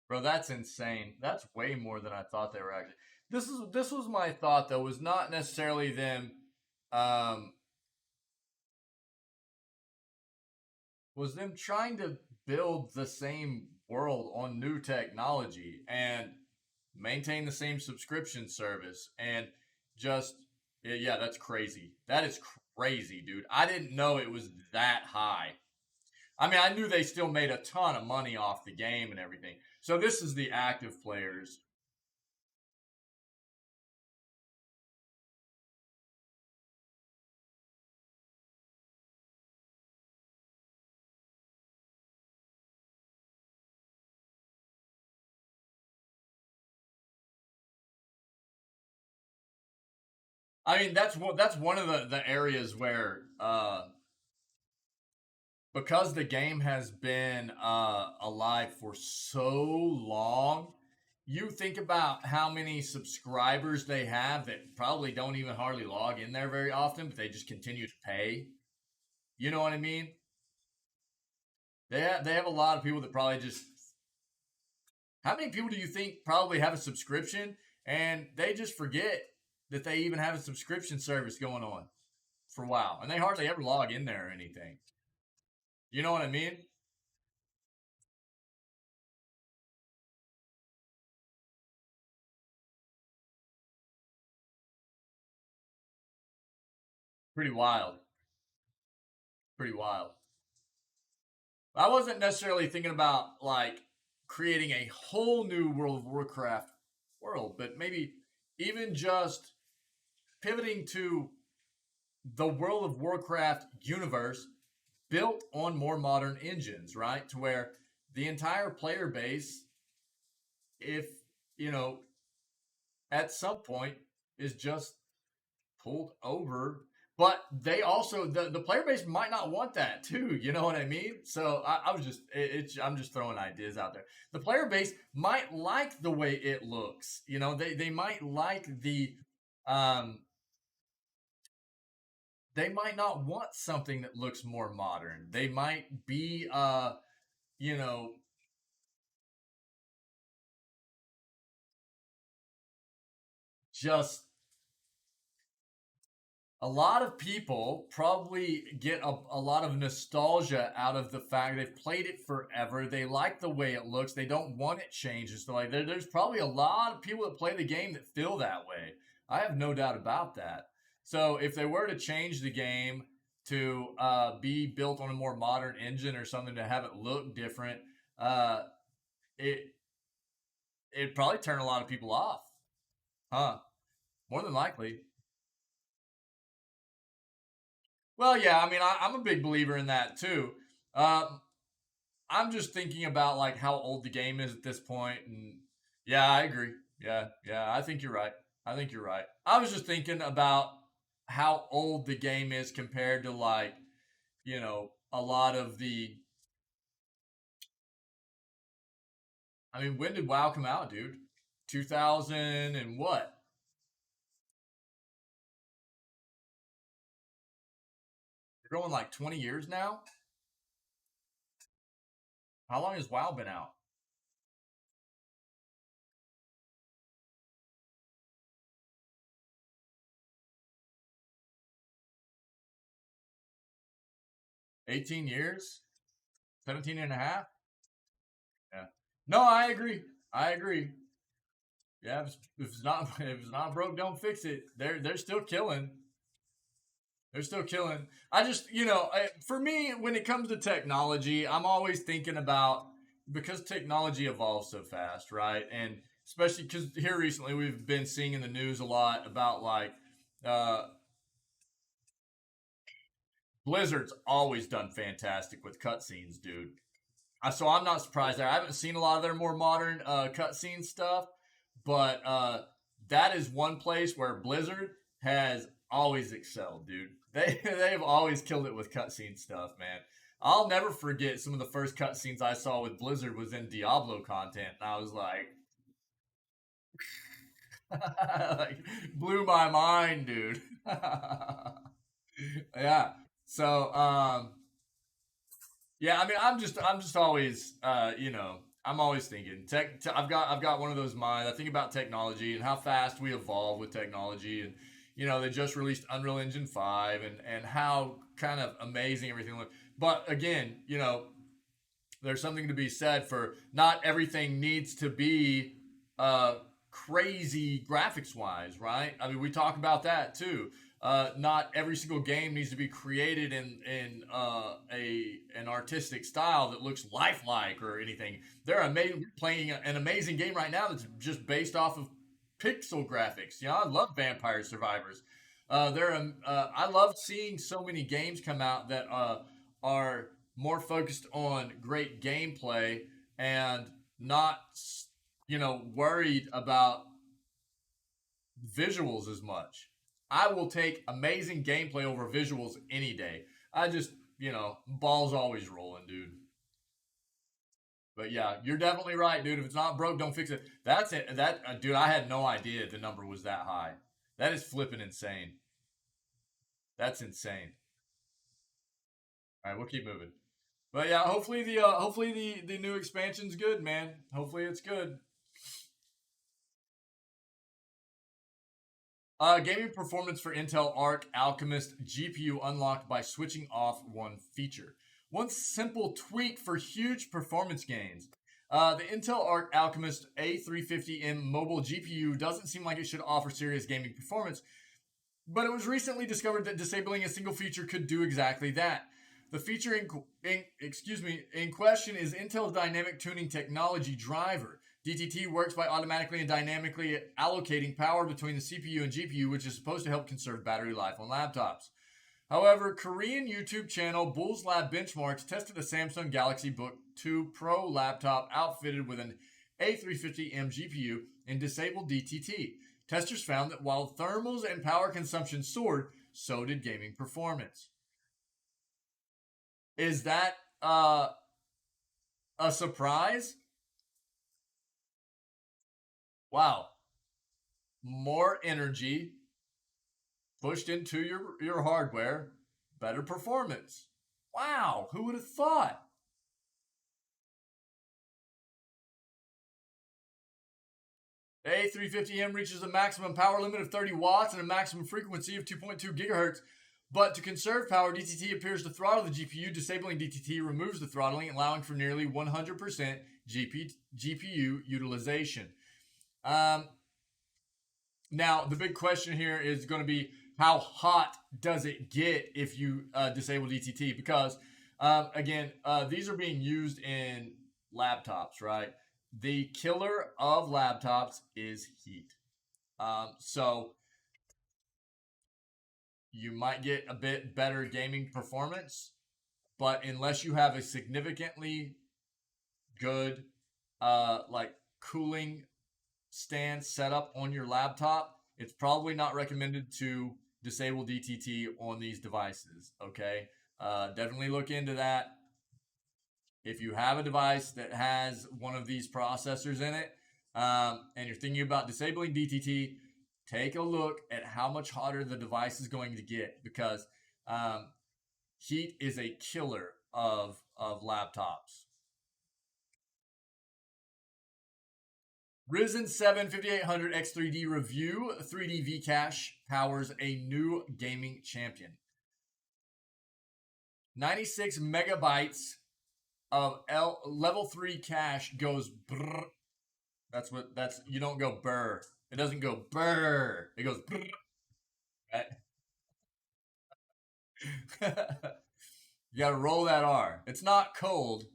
Bro, that's insane. That's way more than I thought they were actually. This was my thought though, was not necessarily them um was them trying to build the same world on new technology and maintain the same subscription service and just yeah, that's crazy. That is crazy, dude. I didn't know it was that high. I mean, I knew they still made a ton of money off the game and everything. So this is the active players. I mean, that's one of the areas where because the game has been alive for so long, you think about how many subscribers they have that probably don't even hardly log in there very often, but they just continue to pay. You know what I mean? They have a lot of people that probably just. How many people do you think probably have a subscription and they just forget that they even have a subscription service going on for a while, and they hardly ever log in there or anything? You know what I mean? Pretty wild. pretty wild. I wasn't necessarily thinking about like creating a whole new World of Warcraft world, but maybe even just pivoting to the World of Warcraft universe built on more modern engines, right? To where the entire player base, if you know, at some point is just pulled over. But they also the player base might not want that too. You know what I mean? So I was just I'm just throwing ideas out there. The player base might like the way it looks. You know, they might like um they might not want something that looks more modern. They might be you know just a lot of people probably get a lot of nostalgia out of the fact they've played it forever. They like the way it looks. They don't want it changed. So like there's probably a lot of people that play the game that feel that way. I have no doubt about that. So if they were to change the game to be built on a more modern engine or something to have it look different, uh, it it'd probably turn a lot of people off, huh? More than likely. Well, yeah, I mean, I'm a big believer in that too. Um, I'm just thinking about like how old the game is at this point, and yeah, I agree. Yeah, I think you're right. I think you're right. I was just thinking about how old the game is compared to like a lot of the. I mean, when did WoW come out, dude? 2000 and what? We're going like 20 years now. How long has WoW been out? 18 years? 17 and a half? Yeah. No, I agree. I agree. Yeah, if it's not if it's not broke, don't fix it. They're still killing. They're still killing. I just for me, when it comes to technology, I'm always thinking about because technology evolves so fast, right? And especially because here recently we've been seeing in the news a lot about like uh, Blizzard's always done fantastic with cutscenes, dude. So I'm not surprised there. I haven't seen a lot of their more modern cutscene stuff, but that is one place where Blizzard has always excelled, dude. They've always killed it with cutscene stuff, man. I'll never forget some of the first cutscenes I saw with Blizzard was in Diablo content, and I was like, like blew my mind, dude. Yeah. So yeah, I mean, I'm just always, I'm always thinking I've got one of those minds. I think about technology and how fast we evolve with technology, and they just released Unreal Engine 5, and how kind of amazing everything looks. But again, there's something to be said for not everything needs to be crazy graphics wise, right? I mean, we talk about that too. Not every single game needs to be created in a an artistic style that looks lifelike or anything. They're amazing. We're playing an amazing game right now that's just based off of pixel graphics. I love Vampire Survivors. I love seeing so many games come out that are more focused on great gameplay and not worried about visuals as much. I will take amazing gameplay over visuals any day. I just, balls always rolling, dude. But yeah, you're definitely right, dude. If it's not broke, don't fix it. That's it. Dude, I had no idea the number was that high. That is flipping insane. That's insane. All right, we'll keep moving. But yeah, hopefully the new expansion's good, man. Hopefully it's good. Gaming performance for Intel Arc Alchemist GPU unlocked by switching off one feature. One simple tweak for huge performance gains. The Intel Arc Alchemist A350M mobile GPU doesn't seem like it should offer serious gaming performance, but it was recently discovered that disabling a single feature could do exactly that. The feature in question is Intel's dynamic tuning technology driver. DTT works by automatically and dynamically allocating power between the CPU and GPU, which is supposed to help conserve battery life on laptops. However, Korean YouTube channel Bulls Lab Benchmarks tested a Samsung Galaxy Book 2 Pro laptop outfitted with an A350M GPU and disabled DTT. Testers found that while thermals and power consumption soared, so did gaming performance. Is that a surprise? Wow. More energy pushed into your hardware, better performance. Wow, who would have thought? The A350M reaches a maximum power limit of 30 watts and a maximum frequency of 2.2 gigahertz. But to conserve power, DTT appears to throttle the GPU. Disabling DTT removes the throttling, allowing for nearly 100% GPU utilization. Now, the big question here is going to be, how hot does it get if you disable DTT? Because, again, these are being used in laptops, right? The killer of laptops is heat. So you might get a bit better gaming performance, but unless you have a significantly good like cooling stand set up on your laptop, it's probably not recommended to disable DTT on these devices. Okay, definitely look into that. If you have a device that has one of these processors in it, and you're thinking about disabling DTT, take a look at how much hotter the device is going to get, because heat is a killer of laptops. Ryzen 7 5800 X3D review. 3D V cache powers a new gaming champion. 96 megabytes of level 3 cache goes brrr. That's you don't go burr. It doesn't go burr. It goes brrr. Right? You gotta roll that R. It's not cold.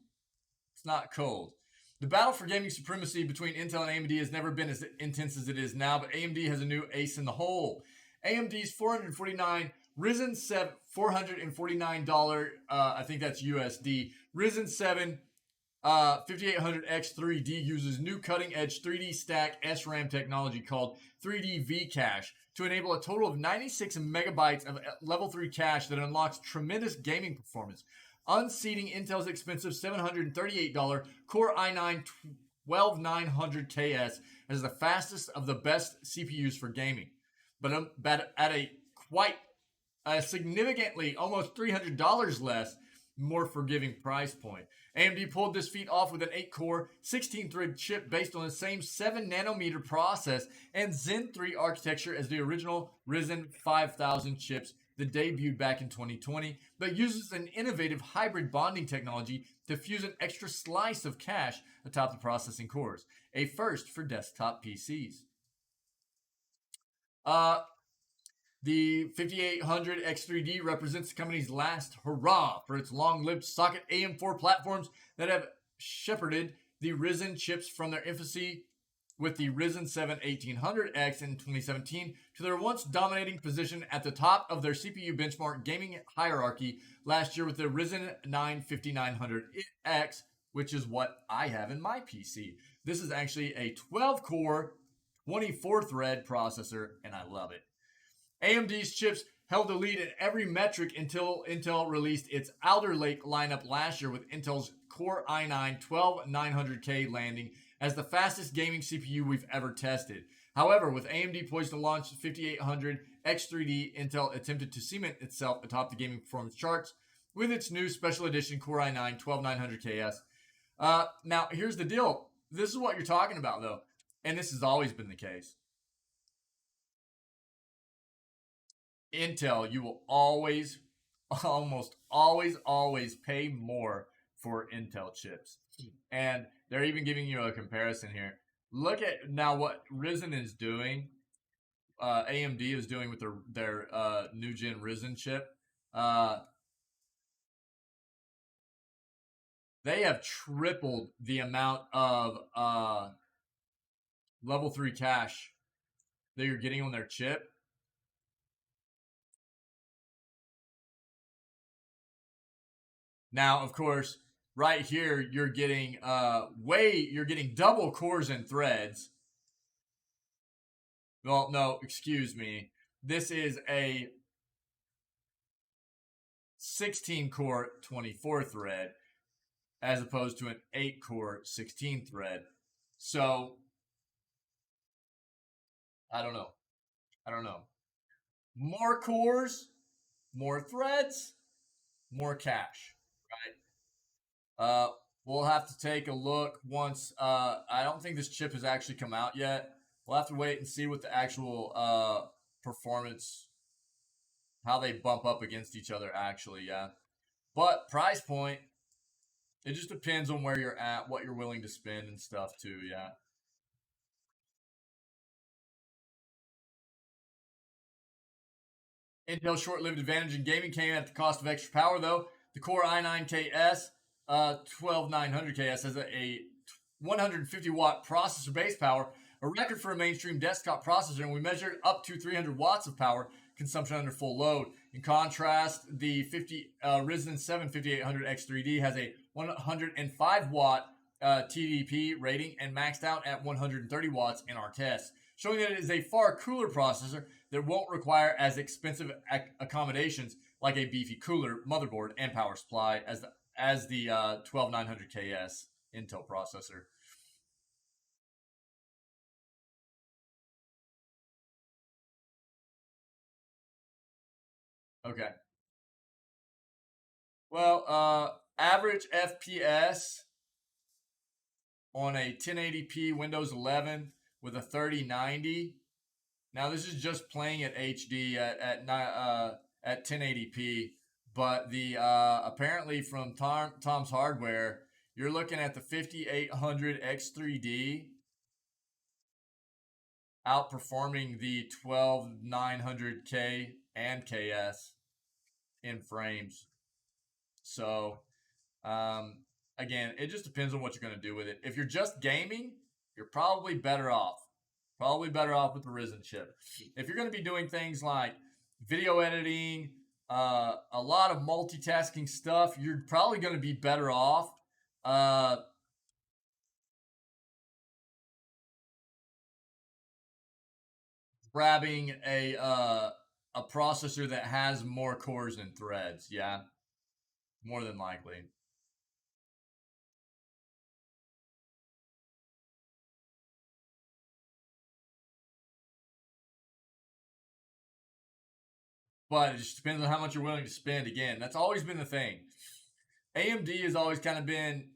It's not cold. The battle for gaming supremacy between Intel and AMD has never been as intense as it is now, but AMD has a new ace in the hole. AMD's $449 Ryzen 7 $449, I think that's USD. Ryzen 7 5800X3D uses new cutting-edge 3D stack SRAM technology called 3D V cache to enable a total of 96 megabytes of level 3 cache that unlocks tremendous gaming performance, unseating Intel's expensive $738 Core i9 12900KS as the fastest of the best CPUs for gaming, but at a quite significantly almost $300 less, more forgiving price point. AMD pulled this feat off with an 8-core, 16-thread chip based on the same 7-nanometer process and Zen 3 architecture as the original Ryzen 5000 chips that debuted back in 2020, but uses an innovative hybrid bonding technology to fuse an extra slice of cache atop the processing cores, a first for desktop PCs. The 5800 X3D represents the company's last hurrah for its long-lived socket AM4 platforms that have shepherded the Ryzen chips from their infancy with the Ryzen 7 1800X in 2017 to their once dominating position at the top of their CPU benchmark gaming hierarchy last year with the Ryzen 9 5900X, which is what I have in my PC. This is actually a 12-core, 24-thread processor, and I love it. AMD's chips held the lead in every metric until Intel released its Alder Lake lineup last year, with Intel's Core i9 12900K landing as the fastest gaming CPU we've ever tested. However, with AMD poised to launch 5800 X3D, Intel attempted to cement itself atop the gaming performance charts with its new special edition Core i9 12900KS. Now, here's the deal. This is what you're talking about, though, and this has always been the case. Intel, you will always, almost always pay more for Intel chips. And they're even giving you a comparison here. Look at now what Ryzen is doing. AMD is doing with their new gen Ryzen chip. They have tripled the amount of level 3 cash that you're getting on their chip. Now, of course, right here you're getting you're getting double cores and threads. Well, no, excuse me. This is a 16 core 24 thread as opposed to an 8 core 16 thread. So, I don't know. I don't know. More cores, more threads, more cash, right? We'll have to take a look once. I don't think this chip has actually come out yet. We'll have to wait and see what the actual performance, how they bump up against each other. Actually, yeah. But price point, it just depends on where you're at, what you're willing to spend and stuff too. Yeah. Intel's short-lived advantage in gaming came at the cost of extra power, though. The Core i9KS 12900KS has a 150 watt processor base power, a record for a mainstream desktop processor, and we measured up to 300 watts of power consumption under full load. In contrast, the Ryzen 7 5800X3D has a 105 watt TDP rating and maxed out at 130 watts in our tests, showing that it is a far cooler processor that won't require as expensive accommodations like a beefy cooler, motherboard, and power supply as the 12900KS Intel processor. Okay. Well, average FPS on a 1080p Windows 11 with a 3090. Now this is just playing at HD at 1080p, but the apparently from Tom's Hardware, you're looking at the 5800 X3D outperforming the 12900K and KS in frames. So, um, again, it just depends on what you're going to do with it. If you're just gaming, you're probably better off. Probably better off with the Ryzen chip. If you're going to be doing things like video editing, a lot of multitasking stuff, you're probably going to be better off grabbing a processor that has more cores and threads. Yeah, more than likely. But it just depends on how much you're willing to spend. Again, that's always been the thing. AMD has always kind of been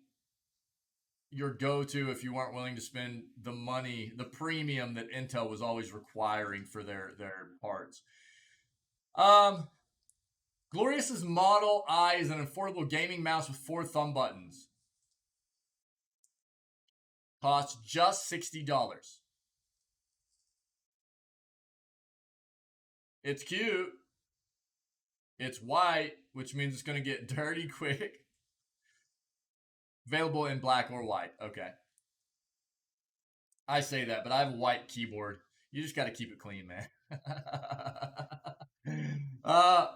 your go-to if you weren't willing to spend the money, the premium that Intel was always requiring for their parts. Um, Glorious's Model I is an affordable gaming mouse with 4 thumb buttons. Costs just $60. It's cute. It's white, which means it's going to get dirty quick. Available in black or white. Okay. I say that, but I have a white keyboard. You just got to keep it clean, man. uh,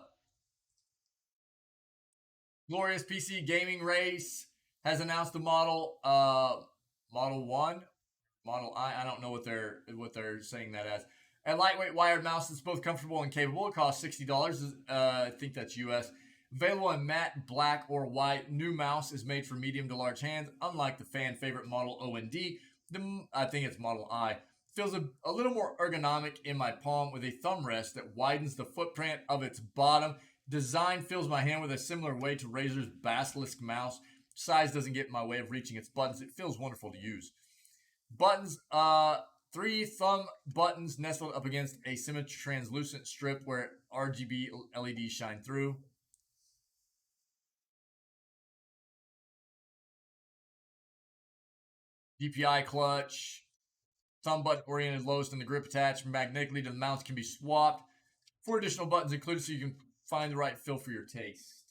Glorious PC Gaming Race has announced the Model 1, Model I. I don't know what they're saying that as. A lightweight wired mouse that's both comfortable and capable. It costs $60. I think that's US. Available in matte, black, or white. New mouse is made for medium to large hands. Unlike the fan favorite Model OND, I think it's Model I. Feels a little more ergonomic in my palm with a thumb rest that widens the footprint of its bottom. Design fills my hand with a similar way to Razer's Basilisk mouse. Size doesn't get in my way of reaching its buttons. It feels wonderful to use. Buttons, 3 thumb buttons nestled up against a semi-translucent strip where RGB LEDs shine through. DPI clutch, thumb button oriented lowest in the grip attached magnetically to the mouse can be swapped. 4 additional buttons included so you can find the right feel for your taste.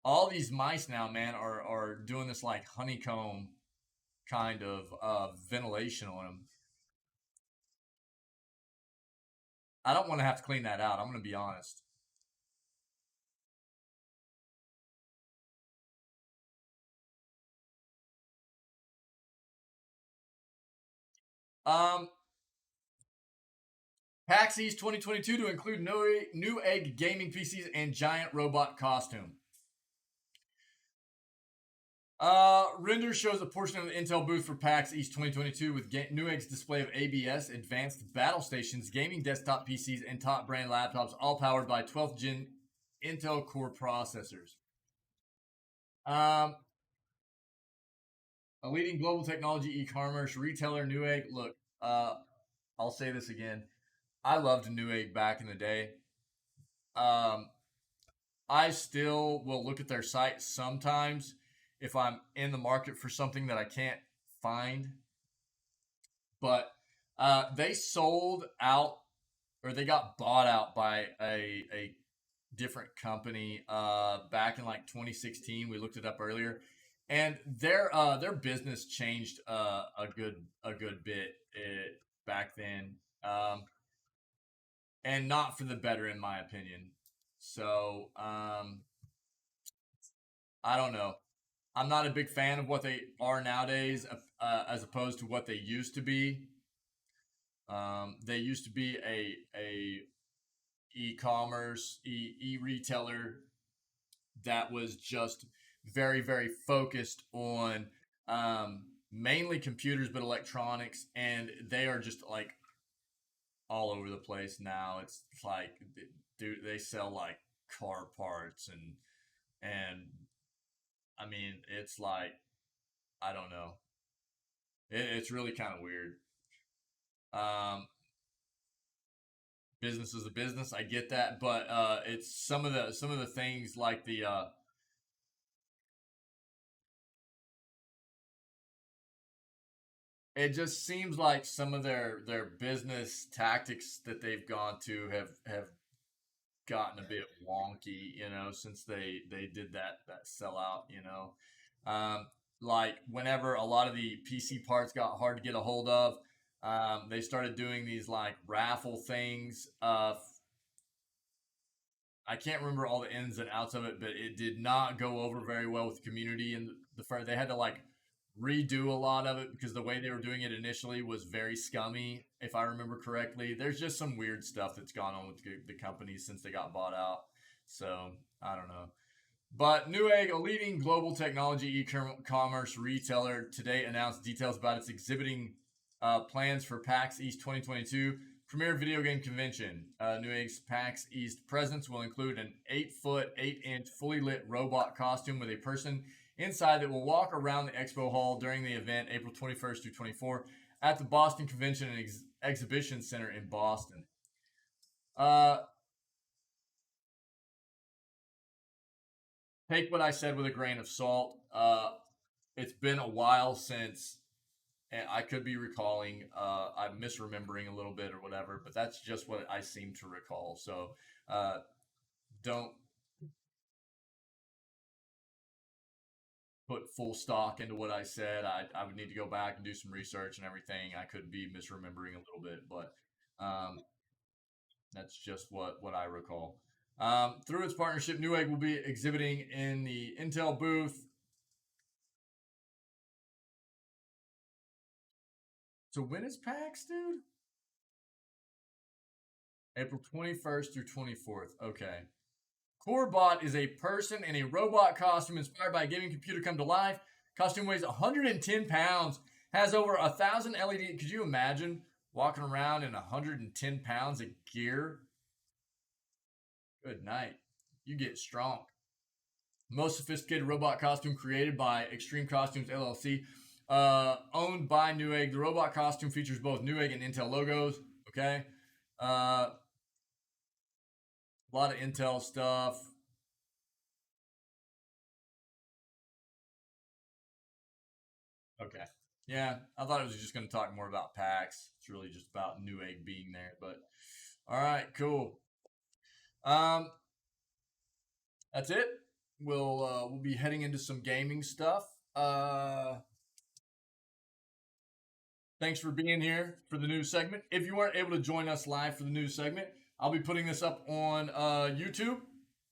all these mice now, man, are doing this like honeycomb kind of ventilation on them. I don't want to have to clean that out. I'm going to be honest. Um, PAX East 2022 to include new egg gaming PCs and giant robot costume. Render shows a portion of the Intel booth for PAX East 2022 with Newegg's display of ABS, advanced battle stations, gaming desktop PCs, and top brand laptops, all powered by 12th gen Intel Core processors. Um, a leading global technology e-commerce retailer, Newegg. Look, I'll say this again. I loved Newegg back in the day. Um, I still will look at their site sometimes if I'm in the market for something that I can't find. But they sold out, or they got bought out by a different company back in like 2016. We looked it up earlier, and their business changed a good bit back then, and not for the better in my opinion. So I don't know. I'm not a big fan of what they are nowadays, as opposed to what they used to be. They used to be a e-commerce retailer that was just very focused on mainly computers, but electronics, and they are just like all over the place now. It's like, dude, they sell like car parts and I mean, it's like, I don't know. It's really kind of weird. Um, Business is a business. I get that, but it's some of the things like the it just seems like some of their business tactics that they've gone to have gotten a bit wonky, since they did that sellout, like whenever a lot of the PC parts got hard to get a hold of, they started doing these like raffle things. I can't remember all the ins and outs of it, but it did not go over very well with the community. And the first, they had to like redo a lot of it because the way they were doing it initially was very scummy, if I remember correctly. There's just some weird stuff that's gone on with the company since they got bought out. So I don't know. But Newegg, a leading global technology e-commerce retailer, today announced details about its exhibiting plans for PAX East 2022 premier video game convention. Newegg's PAX East presence will include an 8-foot, 8-inch, fully lit robot costume with a person inside that will walk around the expo hall during the event April 21st through 24 at the Boston Convention and Exhibition Center in Boston. Uh, Take what I said with a grain of salt. It's been a while since, and I could be recalling, I'm misremembering a little bit or whatever, but that's just what I seem to recall. So uh, don't put full stock into what I said. I would need to go back and do some research and everything. I could be misremembering a little bit, but um, that's just what I recall. Through its partnership, Newegg will be exhibiting in the Intel booth. So when is PAX, dude? April 21st through 24th. Okay. Corebot is a person in a robot costume inspired by a gaming computer come to life. Costume weighs 110 pounds, has over 1,000 LED. Could you imagine walking around in 110 pounds of gear? Good night. You get strong. Most sophisticated robot costume created by Extreme Costumes LLC, owned by Newegg. The robot costume features both Newegg and Intel logos. Okay. A lot of Intel stuff. Okay. Yeah, I thought it was just going to talk more about PAX. It's really just about Newegg being there. But all right, cool. Um, that's it. we'll be heading into some gaming stuff. Thanks for being here for the news segment. If you weren't able to join us live for the news segment, I'll be putting this up on YouTube.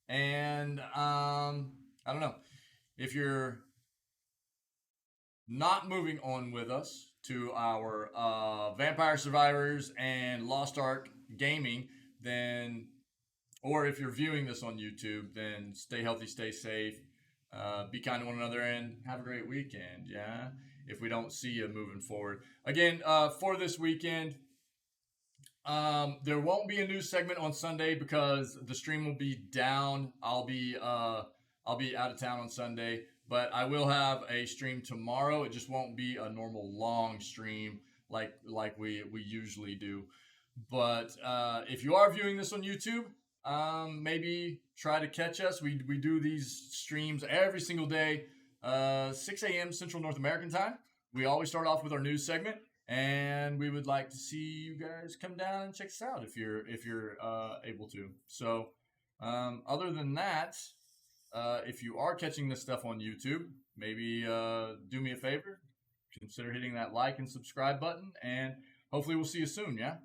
And I don't know if you're not moving on with us to our Vampire Survivors and Lost Ark gaming, then, or if you're viewing this on YouTube, then stay healthy, stay safe, be kind to one another, and have a great weekend. Yeah. If we don't see you moving forward again for this weekend, there won't be a news segment on Sunday because the stream will be down. I'll be out of town on Sunday, but I will have a stream tomorrow. It just won't be a normal long stream like we usually do. But if you are viewing this on YouTube, maybe try to catch us. We do these streams every single day, 6 a.m. Central North American time. We always start off with our news segment, and we would like to see you guys come down and check us out if you're able to. So, other than that, if you are catching this stuff on YouTube, maybe do me a favor, consider hitting that like and subscribe button, and hopefully we'll see you soon. Yeah.